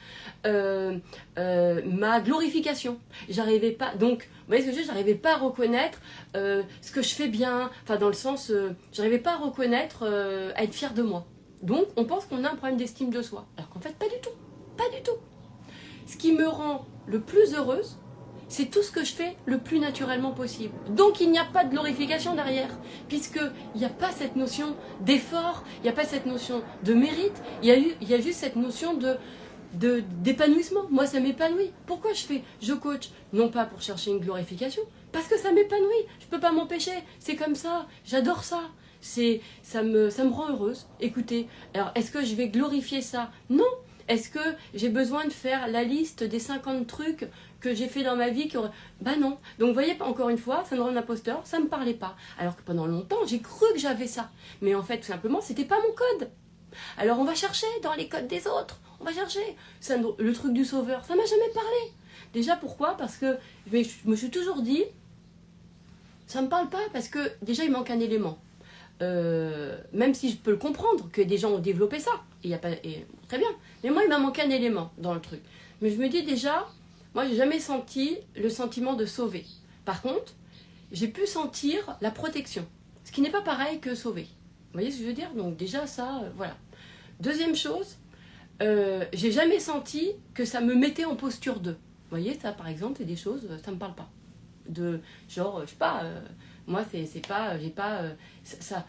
A: ma glorification. J'arrivais pas, donc vous voyez ce que je veux dire, j'arrivais pas à reconnaître ce que je fais bien, enfin dans le sens j'arrivais pas à reconnaître à être fière de moi. Donc on pense qu'on a un problème d'estime de soi, alors qu'en fait pas du tout. Ce qui me rend le plus heureuse, c'est tout ce que je fais le plus naturellement possible. Donc il n'y a pas de glorification derrière, puisqu'il n'y a pas cette notion d'effort, il n'y a pas cette notion de mérite, il y a juste cette notion d'épanouissement. Moi, ça m'épanouit. Pourquoi je coach? Non pas pour chercher une glorification, parce que ça m'épanouit. Je ne peux pas m'empêcher. C'est comme ça. J'adore ça. Ça me rend heureuse. Écoutez, alors est-ce que je vais glorifier ça? Non. Est-ce que j'ai besoin de faire la liste des 50 trucs que j'ai fait dans ma vie Bah non. Donc vous voyez, encore une fois, syndrome d'imposteur, ça ne me parlait pas. Alors que pendant longtemps, j'ai cru que j'avais ça. Mais en fait, tout simplement, c'était pas mon code. Alors on va chercher dans les codes des autres. On va chercher. Le truc du sauveur, ça m'a jamais parlé. Déjà, pourquoi? Parce que je me suis toujours dit, ça me parle pas parce que déjà, il manque un élément. Même si je peux le comprendre, que des gens ont développé ça. Très bien. Mais moi, il m'a manqué un élément dans le truc. Mais je me dis déjà, moi, j'ai jamais senti le sentiment de sauver. Par contre, j'ai pu sentir la protection. Ce qui n'est pas pareil que sauver. Vous voyez ce que je veux dire? Donc déjà ça, voilà. Deuxième chose, j'ai jamais senti que ça me mettait en posture 2. Vous voyez, ça par exemple, c'est des choses, ça me parle pas. De genre, je sais pas, moi c'est pas, j'ai pas, ça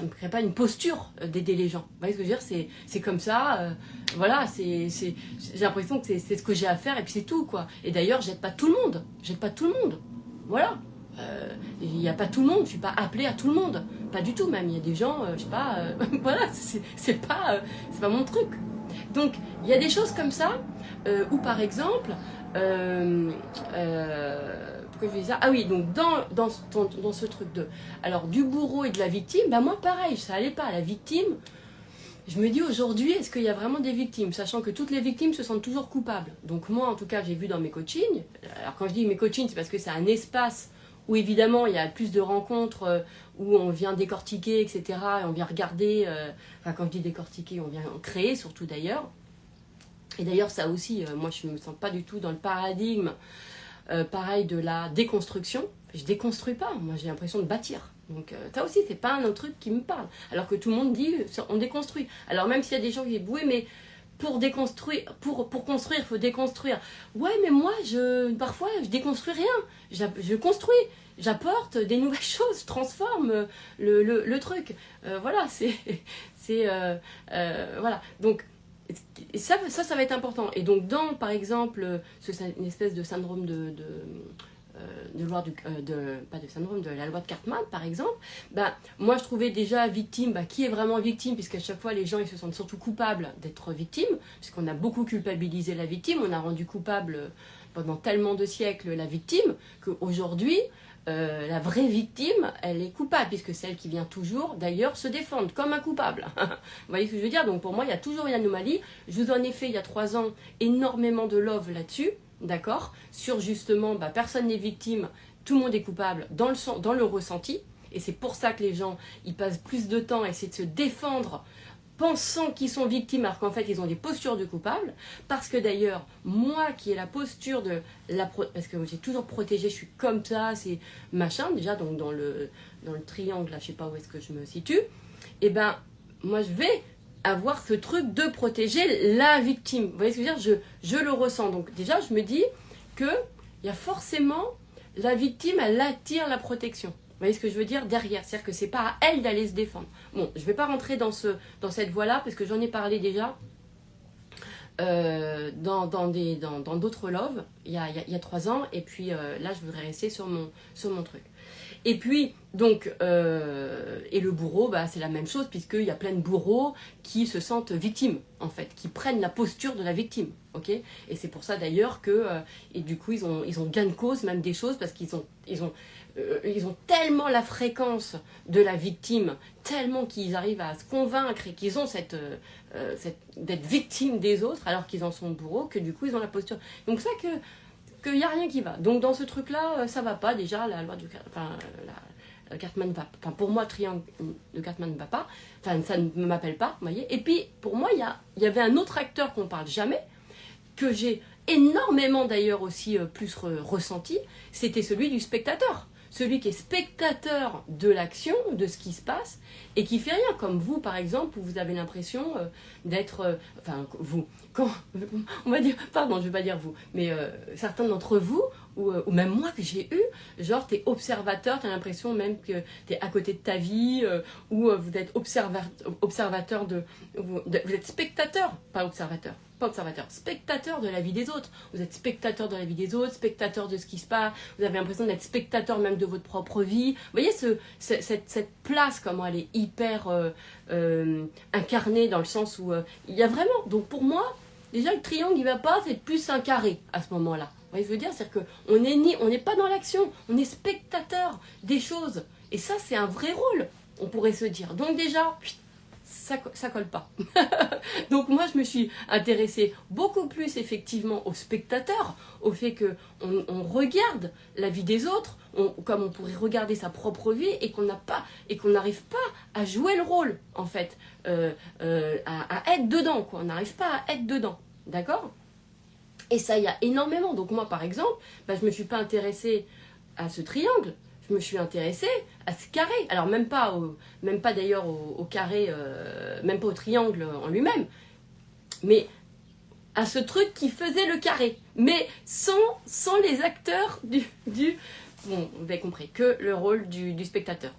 A: me crée pas une posture d'aider les gens. Vous voyez ce que je veux dire? C'est comme ça, voilà, j'ai l'impression que c'est ce que j'ai à faire et puis c'est tout, quoi. Et d'ailleurs, j'aide pas tout le monde, voilà. Il n'y a pas tout le monde, je suis pas appelée à tout le monde, pas du tout même. Il y a des gens, je sais pas, voilà, c'est pas mon truc. Donc il y a des choses comme ça où par exemple, pourquoi je vais dire ça? Ah oui, donc dans ce truc de, alors du bourreau et de la victime, bah moi pareil, ça allait pas. La victime, je me dis aujourd'hui, est-ce qu'il y a vraiment des victimes, sachant que toutes les victimes se sentent toujours coupables. Donc moi en tout cas j'ai vu dans mes coachings, alors quand je dis mes coachings c'est parce que c'est un espace où évidemment il y a plus de rencontres, où on vient décortiquer, etc. Et on vient regarder, enfin quand je dis décortiquer, on vient en créer surtout d'ailleurs. Et d'ailleurs ça aussi, moi je ne me sens pas du tout dans le paradigme, pareil de la déconstruction. Je déconstruis pas, moi j'ai l'impression de bâtir. Donc ça aussi c'est pas un autre truc qui me parle. Alors que tout le monde dit on déconstruit. Alors même s'il y a des gens qui disent oui mais pour déconstruire, pour construire, il faut déconstruire. Ouais, mais moi, parfois, je déconstruis rien. Je construis, j'apporte des nouvelles choses, je transforme le truc. Voilà, voilà. Donc, ça va être important. Et donc, par exemple, une espèce de syndrome pas de syndrome, de la loi de Cartman par exemple, moi je trouvais déjà victime, qui est vraiment victime, puisqu'à chaque fois les gens ils se sentent surtout coupables d'être victimes, puisqu'on a beaucoup culpabilisé la victime, on a rendu coupable pendant tellement de siècles la victime, qu'aujourd'hui la vraie victime elle est coupable, puisque c'est elle qui vient toujours d'ailleurs se défendre comme un coupable. Vous voyez ce que je veux dire? Donc pour moi il y a toujours une anomalie. Je vous en ai fait il y a 3 ans énormément de love là-dessus. D'accord? Sur justement, personne n'est victime, tout le monde est coupable dans le ressenti. Et c'est pour ça que les gens, ils passent plus de temps à essayer de se défendre, pensant qu'ils sont victimes, alors qu'en fait, ils ont des postures de coupables. Parce que d'ailleurs, moi qui ai la posture de parce que j'ai toujours protégé, je suis comme ça, c'est machin, déjà, donc dans le triangle, là, je sais pas où est-ce que je me situe, et moi je vais avoir ce truc de protéger la victime. Vous voyez ce que je veux dire? Je le ressens. Donc déjà, je me dis qu'il y a forcément la victime, elle attire la protection. Vous voyez ce que je veux dire? Derrière. C'est-à-dire que c'est pas à elle d'aller se défendre. Bon, je ne vais pas rentrer dans cette voie-là, parce que j'en ai parlé déjà dans d'autres loves, il y a 3 ans. Et puis là, je voudrais rester sur mon truc. Et puis, donc, et le bourreau, c'est la même chose, puisqu'il y a plein de bourreaux qui se sentent victimes, en fait, qui prennent la posture de la victime, ok? Et c'est pour ça d'ailleurs que, et du coup, ils ont gain de cause, même des choses, parce qu'ils ont tellement la fréquence de la victime, tellement qu'ils arrivent à se convaincre et qu'ils ont d'être victimes des autres, alors qu'ils en sont bourreaux, que du coup, ils ont la posture. Donc ça qu'il n'y a rien qui va. Donc dans ce truc-là, ça va pas. Déjà, la loi de Cartman va, pour moi, le triangle de Cartman ne va pas. Enfin, ça ne m'appelle pas, vous voyez. Et puis, pour moi, il y avait un autre acteur qu'on parle jamais, que j'ai énormément d'ailleurs aussi plus ressenti, c'était celui du spectateur. Celui qui est spectateur de l'action, de ce qui se passe, et qui fait rien, comme vous par exemple, où vous avez l'impression d'être, vous, on va dire, pardon, je vais pas dire vous, mais certains d'entre vous, ou même moi que j'ai eu, genre t'es observateur, t'as l'impression même que t'es à côté de ta vie, ou vous êtes observateur vous êtes spectateur, pas observateur, spectateur de la vie des autres. Vous êtes spectateur de la vie des autres, spectateur de ce qui se passe, vous avez l'impression d'être spectateur même de votre propre vie. Vous voyez cette place, comment elle est hyper incarnée, dans le sens où il y a vraiment, donc pour moi, déjà le triangle il va pas, c'est plus un carré à ce moment-là. Vous voyez ce que je veux dire? C'est-à-dire qu'on n'est pas dans l'action, on est spectateur des choses. Et ça c'est un vrai rôle, on pourrait se dire. Donc déjà, ça colle pas. Donc moi je me suis intéressée beaucoup plus effectivement aux spectateurs, au fait qu'on regarde la vie des autres, comme on pourrait regarder sa propre vie, et qu'on n'arrive pas à jouer le rôle en fait, à être dedans, quoi. On n'arrive pas à être dedans, d'accord? Et ça, il y a énormément. Donc moi par exemple, je me suis pas intéressée à ce triangle, je me suis intéressée à ce carré. Alors même pas d'ailleurs au carré, même pas au triangle en lui-même, mais à ce truc qui faisait le carré, mais sans les acteurs bon, vous avez compris, que le rôle du spectateur.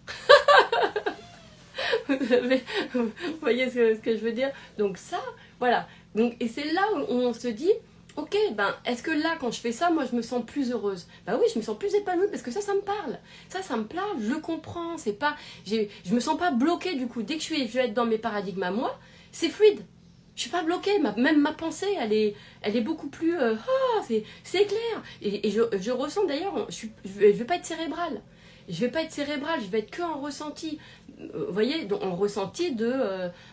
A: Vous voyez ce que je veux dire? Donc ça, voilà. Donc, et c'est là où on se dit, ok, ben, est-ce que là, quand je fais ça, moi, je me sens plus heureuse? Ben oui, je me sens plus épanouie parce que ça me parle. Ça me parle, je le comprends. C'est pas, je me sens pas bloquée du coup. Dès que je vais être dans mes paradigmes à moi, c'est fluide. Je suis pas bloquée. Même ma pensée, elle est beaucoup plus, c'est clair. Et je ressens d'ailleurs, je vais pas être cérébrale. Je vais pas être cérébrale, je vais être que en ressenti. Vous voyez, donc en ressenti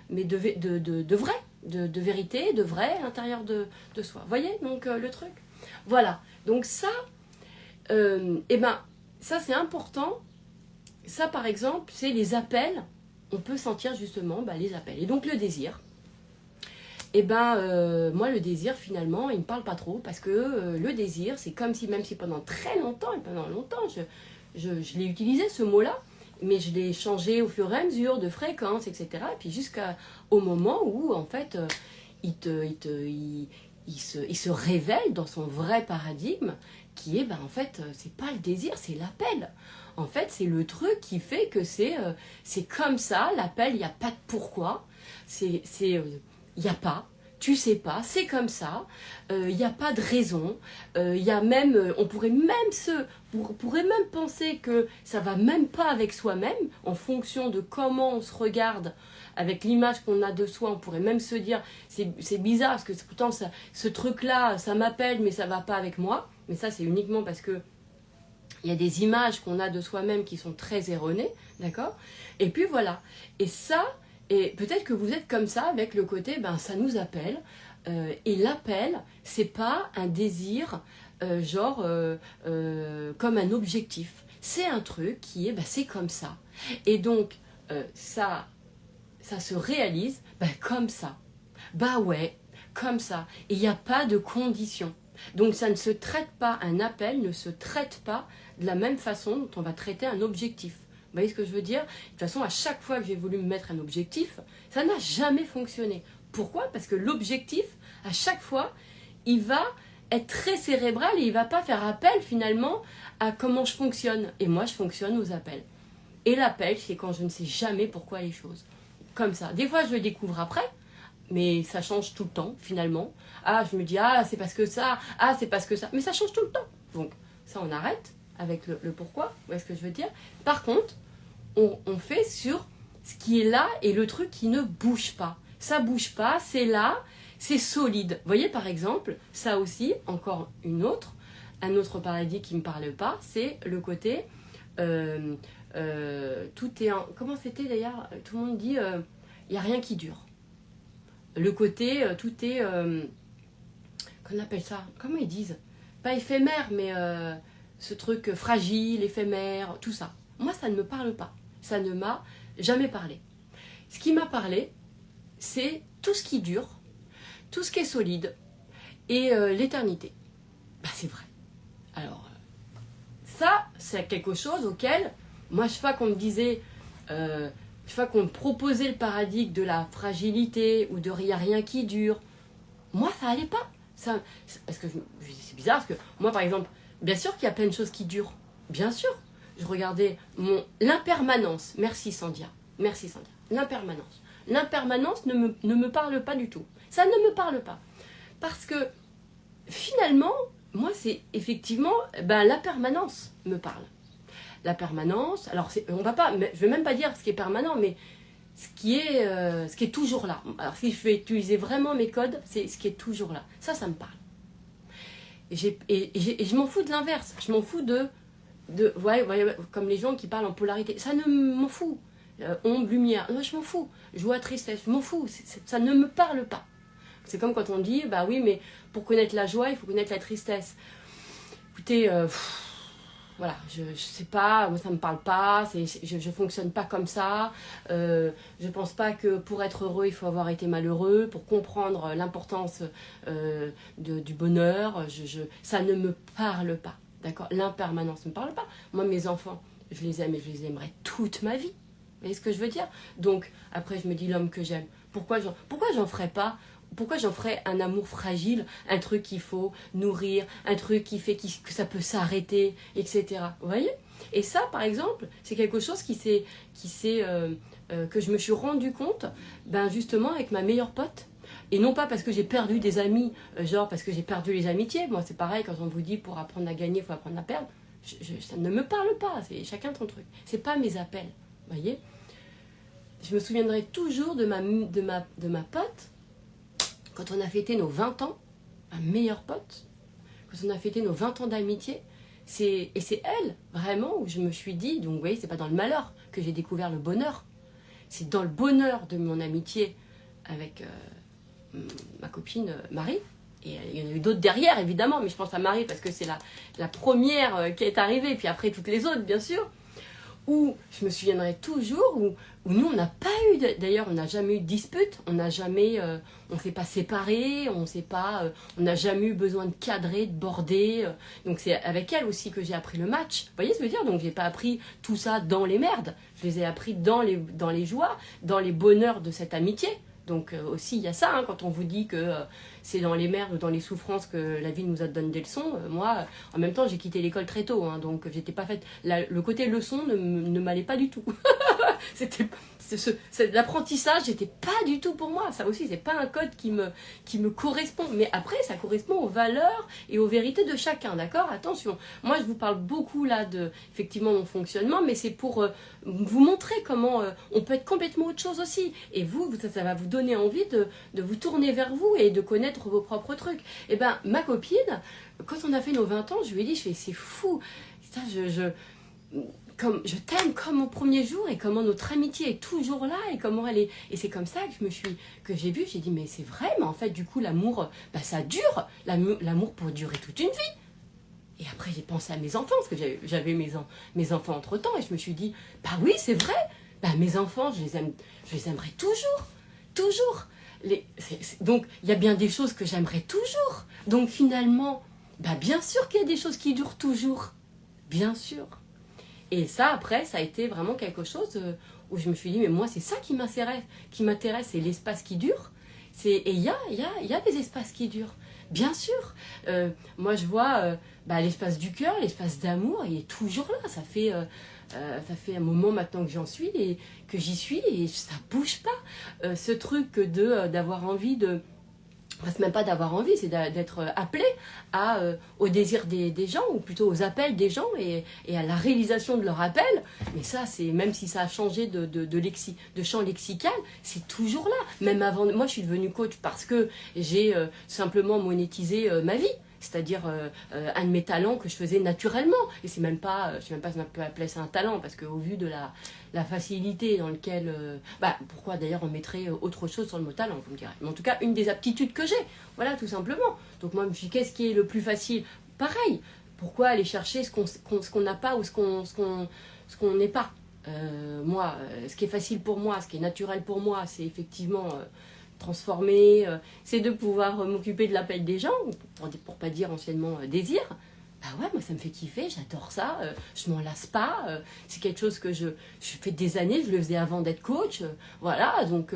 A: mais de vrai, de vérité, de vrai à l'intérieur de soi. Vous voyez, donc le truc. Voilà, donc ça, ça c'est important. Ça par exemple, c'est les appels. On peut sentir justement les appels. Et donc le désir. Moi le désir finalement, il me parle pas trop parce que le désir, c'est comme si, même si pendant très longtemps, et pendant longtemps, je l'ai utilisé ce mot-là, mais je l'ai changé au fur et à mesure de fréquence, etc. Et puis jusqu'au moment où, en fait, il se révèle dans son vrai paradigme, qui est, en fait, c'est pas le désir, c'est l'appel. En fait, c'est le truc qui fait que c'est comme ça, l'appel, il n'y a pas de pourquoi, il n'y a pas. Tu sais pas, c'est comme ça, il n'y a pas de raison, y a même, on pourrait même penser que ça va même pas avec soi-même, en fonction de comment on se regarde, avec l'image qu'on a de soi, on pourrait même se dire, c'est bizarre, parce que pourtant ce truc-là, ça m'appelle, mais ça va pas avec moi, mais ça c'est uniquement parce que il y a des images qu'on a de soi-même qui sont très erronées, d'accord? Et puis voilà, et ça... Et peut-être que vous êtes comme ça avec le côté, ça nous appelle. Et l'appel, c'est pas un désir comme un objectif. C'est un truc qui est, c'est comme ça. Et donc, ça se réalise comme ça. Ouais, comme ça. Et il n'y a pas de condition. Donc ça ne se traite pas, un appel ne se traite pas de la même façon dont on va traiter un objectif. Vous voyez ce que je veux dire? De toute façon, à chaque fois que j'ai voulu me mettre un objectif, ça n'a jamais fonctionné. Pourquoi? Parce que l'objectif, à chaque fois, il va être très cérébral et il ne va pas faire appel finalement à comment je fonctionne. Et moi, je fonctionne aux appels. Et l'appel, c'est quand je ne sais jamais pourquoi les choses. Comme ça. Des fois, je le découvre après, mais ça change tout le temps, finalement. Ah, je me dis, c'est parce que ça, c'est parce que ça. Mais ça change tout le temps. Donc, ça, on arrête avec le pourquoi. Vous voyez ce que je veux dire? Par contre, on fait sur ce qui est là et le truc qui ne bouge pas. Ça bouge pas, c'est là, c'est solide. Vous voyez, par exemple, ça aussi, encore un autre paradigme qui ne me parle pas, c'est le côté tout est en... Comment c'était d'ailleurs? Tout le monde dit il n'y a rien qui dure. Le côté tout est... qu'on appelle ça? Comment ils disent? Pas éphémère, mais ce truc fragile, éphémère, tout ça. Moi, ça ne me parle pas. Ça ne m'a jamais parlé. Ce qui m'a parlé, c'est tout ce qui dure, tout ce qui est solide et l'éternité. C'est vrai. Alors, ça, c'est quelque chose auquel, moi, chaque fois qu'on me disait, chaque fois qu'on me proposait le paradigme de la fragilité ou de il n'y a rien qui dure, moi, ça allait pas. Parce que c'est bizarre, parce que moi, par exemple, bien sûr qu'il y a plein de choses qui durent. Bien sûr. Je regardais l'impermanence. Merci Sandia. Merci Sandia. L'impermanence. L'impermanence ne me parle pas du tout. Ça ne me parle pas. Parce que finalement, moi, c'est effectivement, la permanence me parle. La permanence, alors je ne vais même pas dire ce qui est permanent, mais ce qui est toujours là. Alors si je vais utiliser vraiment mes codes, c'est ce qui est toujours là. Ça me parle. Et je m'en fous de l'inverse. Je m'en fous voyez, comme les gens qui parlent en polarité. Ça ne m'en fout. Ombre, lumière, moi je m'en fous. Joie, tristesse, je m'en fous. Ça ne me parle pas. C'est comme quand on dit, oui, mais pour connaître la joie, il faut connaître la tristesse. Écoutez, voilà, je sais pas, moi ça me parle pas, je fonctionne pas comme ça. Je pense pas que pour être heureux, il faut avoir été malheureux. Pour comprendre l'importance du bonheur, ça ne me parle pas. D'accord? L'impermanence ne me parle pas. Moi, mes enfants, je les aime et je les aimerai toute ma vie. Vous voyez ce que je veux dire? Donc, après, je me dis l'homme que j'aime. Pourquoi j'en ferais pas? Pourquoi j'en ferais un amour fragile, un truc qu'il faut nourrir, un truc qui fait que ça peut s'arrêter, etc. Vous voyez? Et ça, par exemple, c'est quelque chose que je me suis rendu compte, ben justement avec ma meilleure pote. Et non pas parce que j'ai perdu des amis, genre parce que j'ai perdu les amitiés. Moi, c'est pareil, quand on vous dit pour apprendre à gagner, il faut apprendre à perdre. Ça ne me parle pas, c'est chacun son truc. C'est pas mes appels, vous voyez? Je me souviendrai toujours de ma pote, quand on a fêté nos 20 ans, ma meilleure pote, quand on a fêté nos 20 ans d'amitié, et c'est elle, vraiment, où je me suis dit, donc vous voyez, c'est pas dans le malheur que j'ai découvert le bonheur, c'est dans le bonheur de mon amitié avec ma copine Marie, et il y en a eu d'autres derrière, évidemment, mais je pense à Marie parce que c'est la première qui est arrivée, puis après toutes les autres, bien sûr, où je me souviendrai toujours, où nous on n'a pas eu, d'ailleurs on n'a jamais eu de dispute, on n'a jamais, on ne s'est pas séparés, on n'a jamais eu besoin de cadrer, de border, donc c'est avec elle aussi que j'ai appris le match, vous voyez ce que je veux dire? Donc j'ai pas appris tout ça dans les merdes, je les ai appris dans les joies, dans les bonheurs de cette amitié. Donc aussi il y a ça, hein, quand on vous dit que c'est dans les merdes ou dans les souffrances que la vie nous a donné des leçons. Moi, en même temps, j'ai quitté l'école très tôt, hein, donc j'étais pas faite. Le côté leçon ne m'allait pas du tout. L'apprentissage n'était pas du tout pour moi. Ça aussi, c'est pas un code qui me correspond. Mais après, ça correspond aux valeurs et aux vérités de chacun, d'accord? Attention, moi je vous parle beaucoup là de effectivement mon fonctionnement, mais c'est pour vous montrer comment on peut être complètement autre chose aussi. Et ça va vous donner envie de vous tourner vers vous et de connaître vos propres trucs. Et ben ma copine, quand on a fait nos 20 ans, je lui ai dit, c'est fou. Ça, je t'aime comme au premier jour et comment notre amitié est toujours là et comment elle est. Et c'est comme ça que j'ai vu, j'ai dit mais c'est vrai, mais en fait du coup l'amour, bah, ça dure. L'amour peut durer toute une vie. Et après j'ai pensé à mes enfants, parce que j'avais mes enfants entre temps et je me suis dit, bah oui c'est vrai, bah, mes enfants je les aimerai toujours, toujours. Donc il y a bien des choses que j'aimerais toujours. Donc finalement, bah, bien sûr qu'il y a des choses qui durent toujours. Bien sûr. Et ça, après, ça a été vraiment quelque chose où je me suis dit, mais moi, c'est ça qui m'intéresse, c'est l'espace qui dure. Et il y a des espaces qui durent, bien sûr. Moi, je vois l'espace du cœur, l'espace d'amour, il est toujours là. Ça fait un moment maintenant que j'y suis et ça bouge pas. Ce truc d'avoir envie de... C'est même pas d'avoir envie, c'est d'être appelé au désir des gens, ou plutôt aux appels des gens et à la réalisation de leur appel. Mais ça, c'est même si ça a changé de champ lexical, c'est toujours là. Même avant, moi je suis devenue coach parce que j'ai simplement monétisé ma vie. C'est-à-dire un de mes talents que je faisais naturellement. Et c'est même pas, je sais même pas si on peut appeler ça un talent, parce qu'au vu de la facilité dans laquelle... pourquoi d'ailleurs on mettrait autre chose sur le mot talent, vous me direz. Mais en tout cas, une des aptitudes que j'ai. Voilà, tout simplement. Donc moi, je me suis dit, qu'est-ce qui est le plus facile? Pareil, pourquoi aller chercher ce qu'on n'a pas ou ce qu'on n'est pas? Moi, ce qui est facile pour moi, ce qui est naturel pour moi, c'est effectivement... transformer, c'est de pouvoir m'occuper de l'appel des gens, pour pas dire anciennement désir. Bah ouais, moi ça me fait kiffer, j'adore ça, je m'en lasse pas, c'est quelque chose que je fais des années, je le faisais avant d'être coach, voilà, donc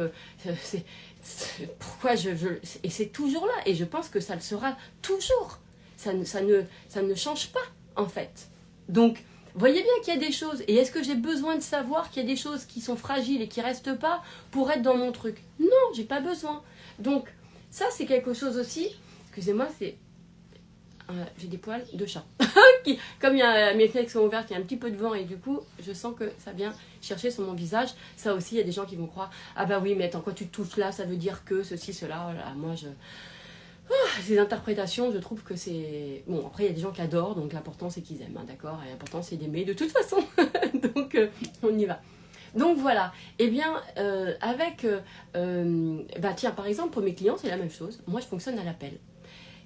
A: pourquoi et c'est toujours là, et je pense que ça le sera toujours, ça ne change pas en fait. Donc voyez bien qu'il y a des choses, et est-ce que j'ai besoin de savoir qu'il y a des choses qui sont fragiles et qui restent pas pour être dans mon truc? Non, j'ai pas besoin. Donc, ça c'est quelque chose aussi, excusez-moi, j'ai des poils de chat. Comme mes fenêtres sont ouvertes, il y a un petit peu de vent et du coup, je sens que ça vient chercher sur mon visage. Ça aussi, il y a des gens qui vont croire, ah bah oui, mais attends, quand tu te touches là, ça veut dire que ceci, cela, voilà, moi ces interprétations, je trouve que c'est... Bon, après, il y a des gens qui adorent, donc l'important, c'est qu'ils aiment, hein, d'accord? Et l'important, c'est d'aimer de toute façon. Donc, on y va. Donc, voilà. Eh bien, tiens, par exemple, pour mes clients, c'est la même chose. Moi, je fonctionne à l'appel.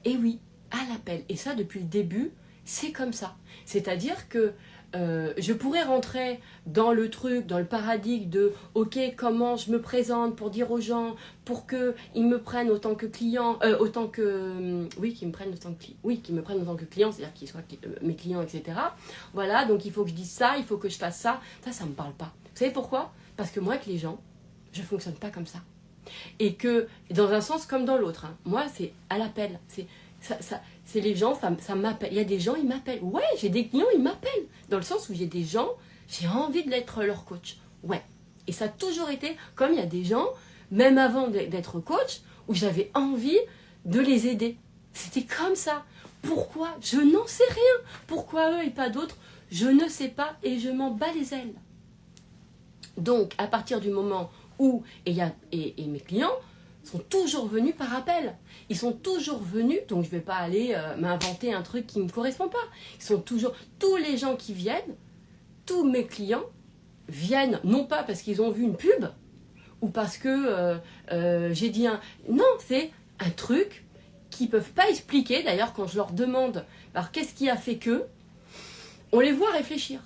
A: Et oui, à l'appel. Et ça, depuis le début, c'est comme ça. C'est-à-dire que je pourrais rentrer dans le truc, dans le paradigme de ok, comment je me présente pour dire aux gens, pour qu'ils me prennent autant que client, oui, qu'ils me prennent autant que qu'ils me prennent autant que client, c'est-à-dire qu'ils soient mes clients, etc. Voilà, donc il faut que je dise ça, il faut que je fasse ça. Ça me parle pas. Vous savez pourquoi? Parce que moi, avec les gens, je fonctionne pas comme ça. Et que, dans un sens comme dans l'autre, hein, moi, c'est à l'appel. C'est les gens, ça m'appelle. Il y a des gens, ils m'appellent. Ouais, j'ai des clients, ils m'appellent. Dans le sens où j'ai des gens, j'ai envie d'être leur coach. Ouais. Et ça a toujours été, comme il y a des gens, même avant d'être coach, où j'avais envie de les aider. C'était comme ça. Pourquoi? Je n'en sais rien. Pourquoi eux et pas d'autres? Je ne sais pas et je m'en bats les ailes. Donc, à partir du moment où, et mes clients sont toujours venus par appel. Ils sont toujours venus, donc je ne vais pas aller m'inventer un truc qui ne me correspond pas. Ils sont toujours, tous les gens qui viennent, tous mes clients viennent, non pas parce qu'ils ont vu une pub, ou parce que j'ai dit un... Non, c'est un truc qu'ils ne peuvent pas expliquer. D'ailleurs, quand je leur demande, alors qu'est-ce qui a fait que, on les voit réfléchir.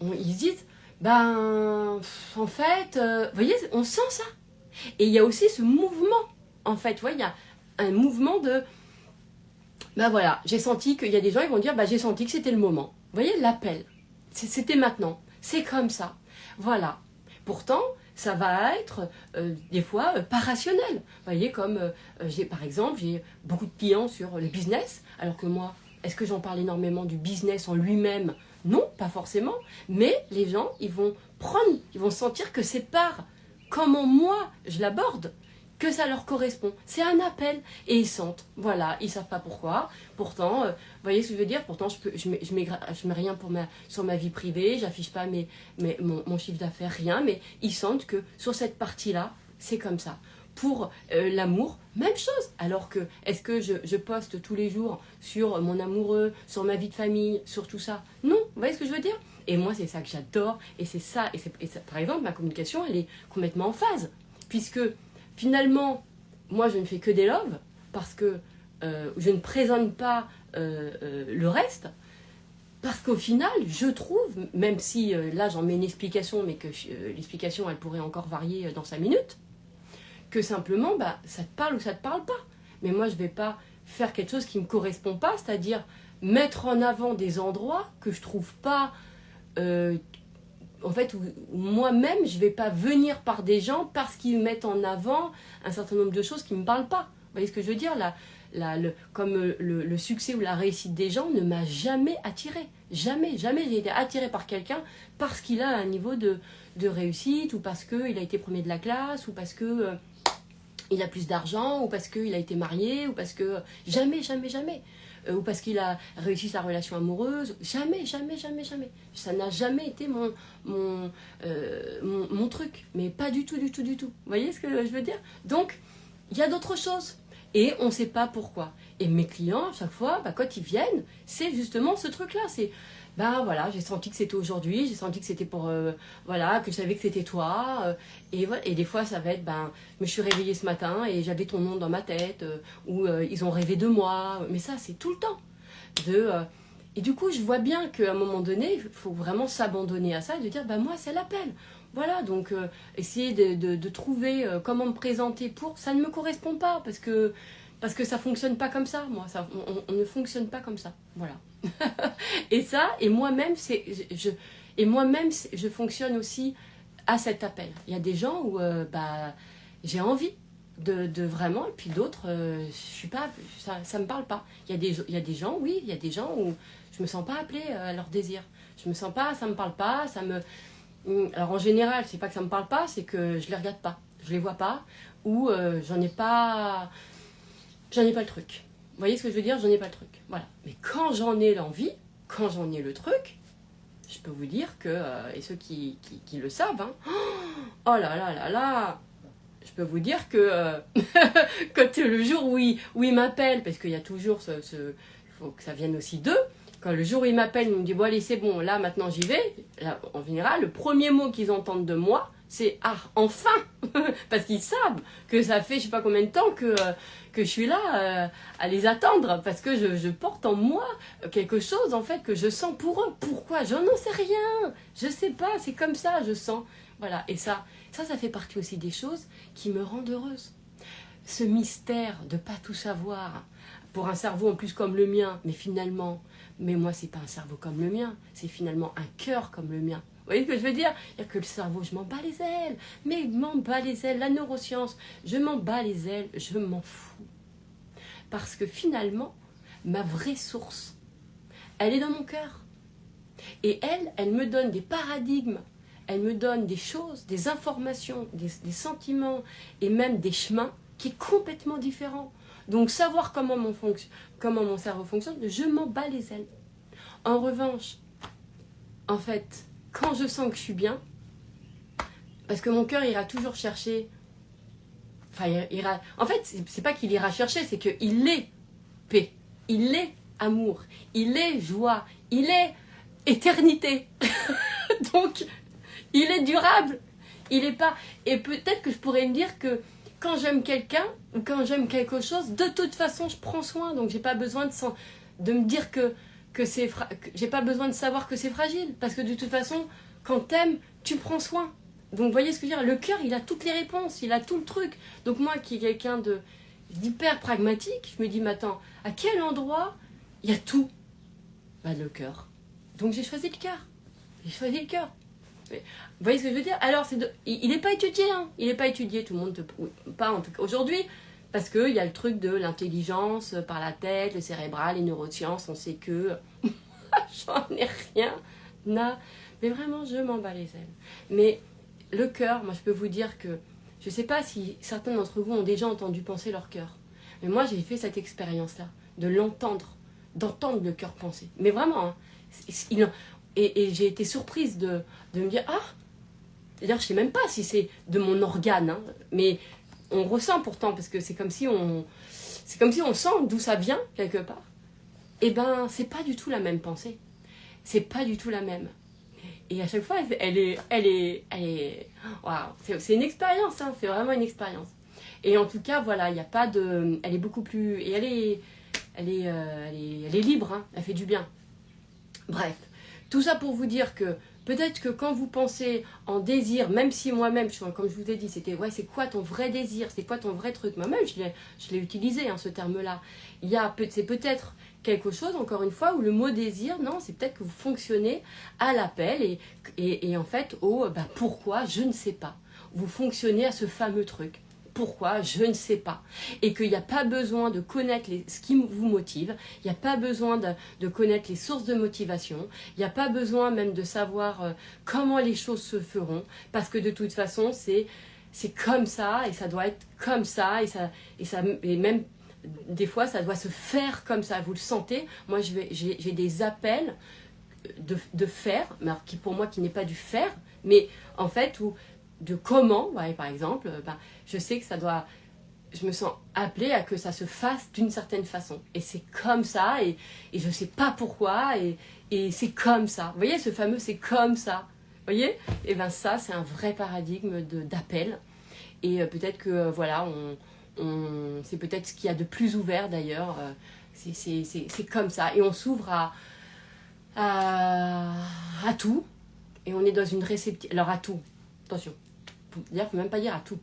A: Ils se disent, ben, en fait, vous voyez, on sent ça. Et il y a aussi ce mouvement, en fait, vous voyez, il y a un mouvement de, ben voilà, j'ai senti qu'il y a des gens, ils vont dire, ben j'ai senti que c'était le moment. Vous voyez, l'appel, c'était maintenant, c'est comme ça, voilà. Pourtant, ça va être des fois pas rationnel. Vous voyez, comme par exemple, j'ai beaucoup de clients sur le business, alors que moi, est-ce que j'en parle énormément du business en lui-même? Non, pas forcément. Mais les gens, ils vont sentir que c'est par comment moi je l'aborde que ça leur correspond. C'est un appel et ils sentent. Voilà, ils savent pas pourquoi. Pourtant, vous voyez ce que je veux dire? Pourtant, je mets rien sur ma vie privée, j'affiche pas mon chiffre d'affaires, rien, mais ils sentent que sur cette partie-là, c'est comme ça. Pour l'amour, même chose. Alors que, est-ce que je poste tous les jours sur mon amoureux, sur ma vie de famille, sur tout ça? Non, vous voyez ce que je veux dire? Et moi, c'est ça que j'adore. Et c'est ça, par exemple, ma communication, elle est complètement en phase. Puisque, finalement, moi, je ne fais que des loves, parce que je ne présente pas le reste. Parce qu'au final, je trouve, même si là, j'en mets une explication, mais que l'explication, elle pourrait encore varier dans 5 minutes, que simplement, bah, ça te parle ou ça te parle pas. Mais moi, je ne vais pas faire quelque chose qui ne me correspond pas, c'est-à-dire mettre en avant des endroits que je trouve pas... en fait, où moi-même, je ne vais pas venir par des gens parce qu'ils mettent en avant un certain nombre de choses qui ne me parlent pas. Vous voyez ce que je veux dire? Comme le succès ou la réussite des gens ne m'a jamais attirée. Jamais j'ai été attirée par quelqu'un parce qu'il a un niveau de réussite, ou parce qu'il a été premier de la classe, ou parce que... il a plus d'argent, ou parce qu'il a été marié, ou parce que... Jamais. Ou parce qu'il a réussi sa relation amoureuse. Jamais. Ça n'a jamais été mon truc. Mais pas du tout. Vous voyez ce que je veux dire? Donc, il y a d'autres choses. Et on ne sait pas pourquoi. Et mes clients, à chaque fois, bah, quand ils viennent, c'est justement ce truc-là. C'est... Ben voilà, j'ai senti que c'était aujourd'hui, j'ai senti que c'était pour... voilà, que je savais que c'était toi. Et des fois, ça va être, ben, je me suis réveillée ce matin et j'avais ton nom dans ma tête, ou ils ont rêvé de moi. Mais ça, c'est tout le temps. Et du coup, je vois bien qu'à un moment donné, il faut vraiment s'abandonner à ça et de dire, ben moi, c'est l'appel. Voilà, donc essayer de trouver comment me présenter pour... Ça ne me correspond pas, parce que ça ne fonctionne pas comme ça, moi. On ne fonctionne pas comme ça. Voilà. Et moi-même, je fonctionne aussi à cet appel. Il y a des gens où j'ai envie de vraiment, et puis d'autres, je suis pas, ça me parle pas. Il y a des gens, oui, il y a des gens où je me sens pas appelée à leur désir. Je me sens pas, ça me parle pas, alors en général, c'est pas que ça me parle pas, c'est que je les regarde pas, je les vois pas, ou j'en ai pas le truc. Vous voyez ce que je veux dire? J'en ai pas le truc. Voilà. Mais quand j'en ai l'envie, quand j'en ai le truc, je peux vous dire que, et ceux qui le savent, hein, oh là, je peux vous dire que quand le jour où il m'appelle, parce qu'il y a toujours il faut que ça vienne aussi d'eux, quand le jour où ils m'appellent, ils me disent bon allez c'est bon, là maintenant j'y vais, là, en général, le premier mot qu'ils entendent de moi, C'est « Ah, enfin !» Parce qu'ils savent que ça fait je sais pas combien de temps que je suis là à les attendre. Parce que je porte en moi quelque chose en fait que je sens pour eux. Pourquoi? Je n'en sais rien. Je sais pas, c'est comme ça, je sens. Voilà, et ça fait partie aussi des choses qui me rendent heureuse. Ce mystère de pas tout savoir, pour un cerveau en plus comme le mien, mais moi c'est pas un cerveau comme le mien, c'est finalement un cœur comme le mien. Vous voyez ce que je veux dire? Il y a que le cerveau, je m'en bats les ailes, mais je m'en bats les ailes, la neuroscience, je m'en bats les ailes, je m'en fous. Parce que finalement, ma vraie source, elle est dans mon cœur. Et elle me donne des paradigmes, elle me donne des choses, des informations, des sentiments et même des chemins qui est complètement différent. Donc savoir comment mon cerveau fonctionne, je m'en bats les ailes. En revanche, en fait, quand je sens que je suis bien, parce que mon cœur ira toujours chercher, en fait, c'est pas qu'il ira chercher, c'est qu'il est paix, il est amour, il est joie, il est éternité. Donc, il est durable. Il est pas. Et peut-être que je pourrais me dire que quand j'aime quelqu'un ou quand j'aime quelque chose, de toute façon, je prends soin. Donc, j'ai pas besoin de me dire que j'ai pas besoin de savoir que c'est fragile. Parce que de toute façon, quand t'aimes, tu prends soin. Donc, vous voyez ce que je veux dire? Le cœur, il a toutes les réponses, il a tout le truc. Donc, moi qui est quelqu'un d'hyper pragmatique, je me dis, mais attends, à quel endroit il y a tout? Bah, le cœur. Donc, j'ai choisi le cœur. J'ai choisi le cœur. Vous voyez ce que je veux dire? Alors, il n'est pas étudié, hein. Il n'est pas étudié, tout le monde, pas en tout cas aujourd'hui, parce qu'il y a le truc de l'intelligence par la tête, le cérébral, les neurosciences, on sait que j'en ai rien, mais vraiment, je m'en bats les ailes. Mais le cœur, moi, je peux vous dire que, je ne sais pas si certains d'entre vous ont déjà entendu penser leur cœur, mais moi, j'ai fait cette expérience-là, de l'entendre, d'entendre le cœur penser. Mais vraiment, hein, et j'ai été surprise de me dire, ah, d'ailleurs je ne sais même pas si c'est de mon organe, hein, mais on ressent pourtant, parce que c'est comme si on sent d'où ça vient, quelque part. Et ben, c'est pas du tout la même pensée. C'est pas du tout la même. Et à chaque fois, elle est waouh, c'est une expérience, hein, c'est vraiment une expérience. Et en tout cas, voilà, il n'y a pas de... Elle est beaucoup plus... Et elle est libre, hein, elle fait du bien. Bref. Tout ça pour vous dire que peut-être que quand vous pensez en désir, même si moi-même, comme je vous ai dit, c'était ouais, c'est quoi ton vrai désir, c'est quoi ton vrai truc, moi-même je l'ai utilisé, hein, ce terme-là. C'est peut-être quelque chose, encore une fois, où le mot désir, non, c'est peut-être que vous fonctionnez à l'appel et en fait, pourquoi, je ne sais pas. Vous fonctionnez à ce fameux truc. Pourquoi? Je ne sais pas. Et qu'il n'y a pas besoin de connaître ce qui vous motive, il n'y a pas besoin de connaître les sources de motivation, il n'y a pas besoin même de savoir comment les choses se feront, parce que de toute façon, c'est comme ça, et ça doit être comme ça, et même des fois, ça doit se faire comme ça. Vous le sentez? Moi, j'ai des appels de faire, mais alors, pour moi, qui n'est pas du faire, mais en fait, de comment, ouais, par exemple, je sais que je me sens appelée à que ça se fasse d'une certaine façon. Et c'est comme ça, et je ne sais pas pourquoi, et c'est comme ça. Vous voyez, ce fameux c'est comme ça. Vous voyez? Et bien ça, c'est un vrai paradigme d'appel. Et peut-être que, voilà, c'est peut-être ce qu'il y a de plus ouvert d'ailleurs. C'est comme ça. Et on s'ouvre à tout. Et on est dans une réceptivité. Alors à tout, attention. D'ailleurs, il ne faut même pas dire à tout.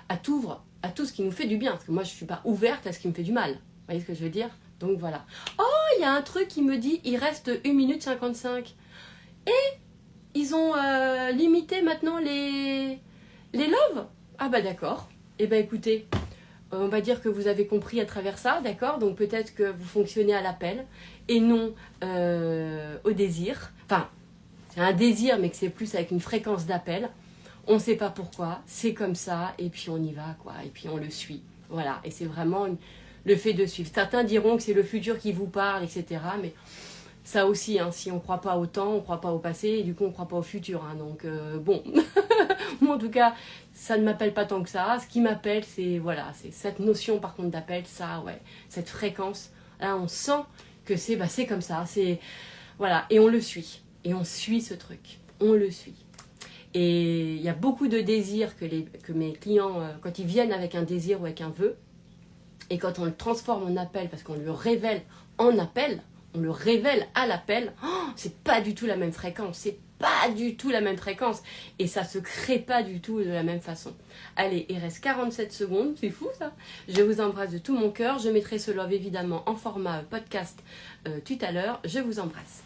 A: À tout ce qui nous fait du bien. Parce que moi, je ne suis pas ouverte à ce qui me fait du mal. Vous voyez ce que je veux dire? Donc voilà. Oh, il y a un truc qui me dit, il reste 1 minute 55. Et ils ont limité maintenant les loves. Ah bah d'accord. Eh ben écoutez, on va dire que vous avez compris à travers ça, d'accord? Donc peut-être que vous fonctionnez à l'appel et non au désir. Enfin, c'est un désir, mais que c'est plus avec une fréquence d'appel. On ne sait pas pourquoi, c'est comme ça, et puis on y va, quoi, et puis on le suit. Voilà, et c'est vraiment le fait de suivre. Certains diront que c'est le futur qui vous parle, etc. Mais ça aussi, hein, si on ne croit pas au temps, on ne croit pas au passé, et du coup on ne croit pas au futur. Hein, donc bon, moi en tout cas, ça ne m'appelle pas tant que ça. Ce qui m'appelle, c'est voilà, c'est cette notion par contre d'appel, ça, ouais, cette fréquence. Là, on sent que c'est comme ça, c'est voilà, et on le suit. Et on suit ce truc, on le suit. Et il y a beaucoup de désirs que mes clients, quand ils viennent avec un désir ou avec un vœu, et quand on le transforme en appel, parce qu'on le révèle en appel, on le révèle à l'appel, c'est pas du tout la même fréquence, c'est pas du tout la même fréquence, et ça se crée pas du tout de la même façon. Allez, il reste 47 secondes, c'est fou ça. Je vous embrasse de tout mon cœur, je mettrai ce love évidemment en format podcast tout à l'heure, je vous embrasse.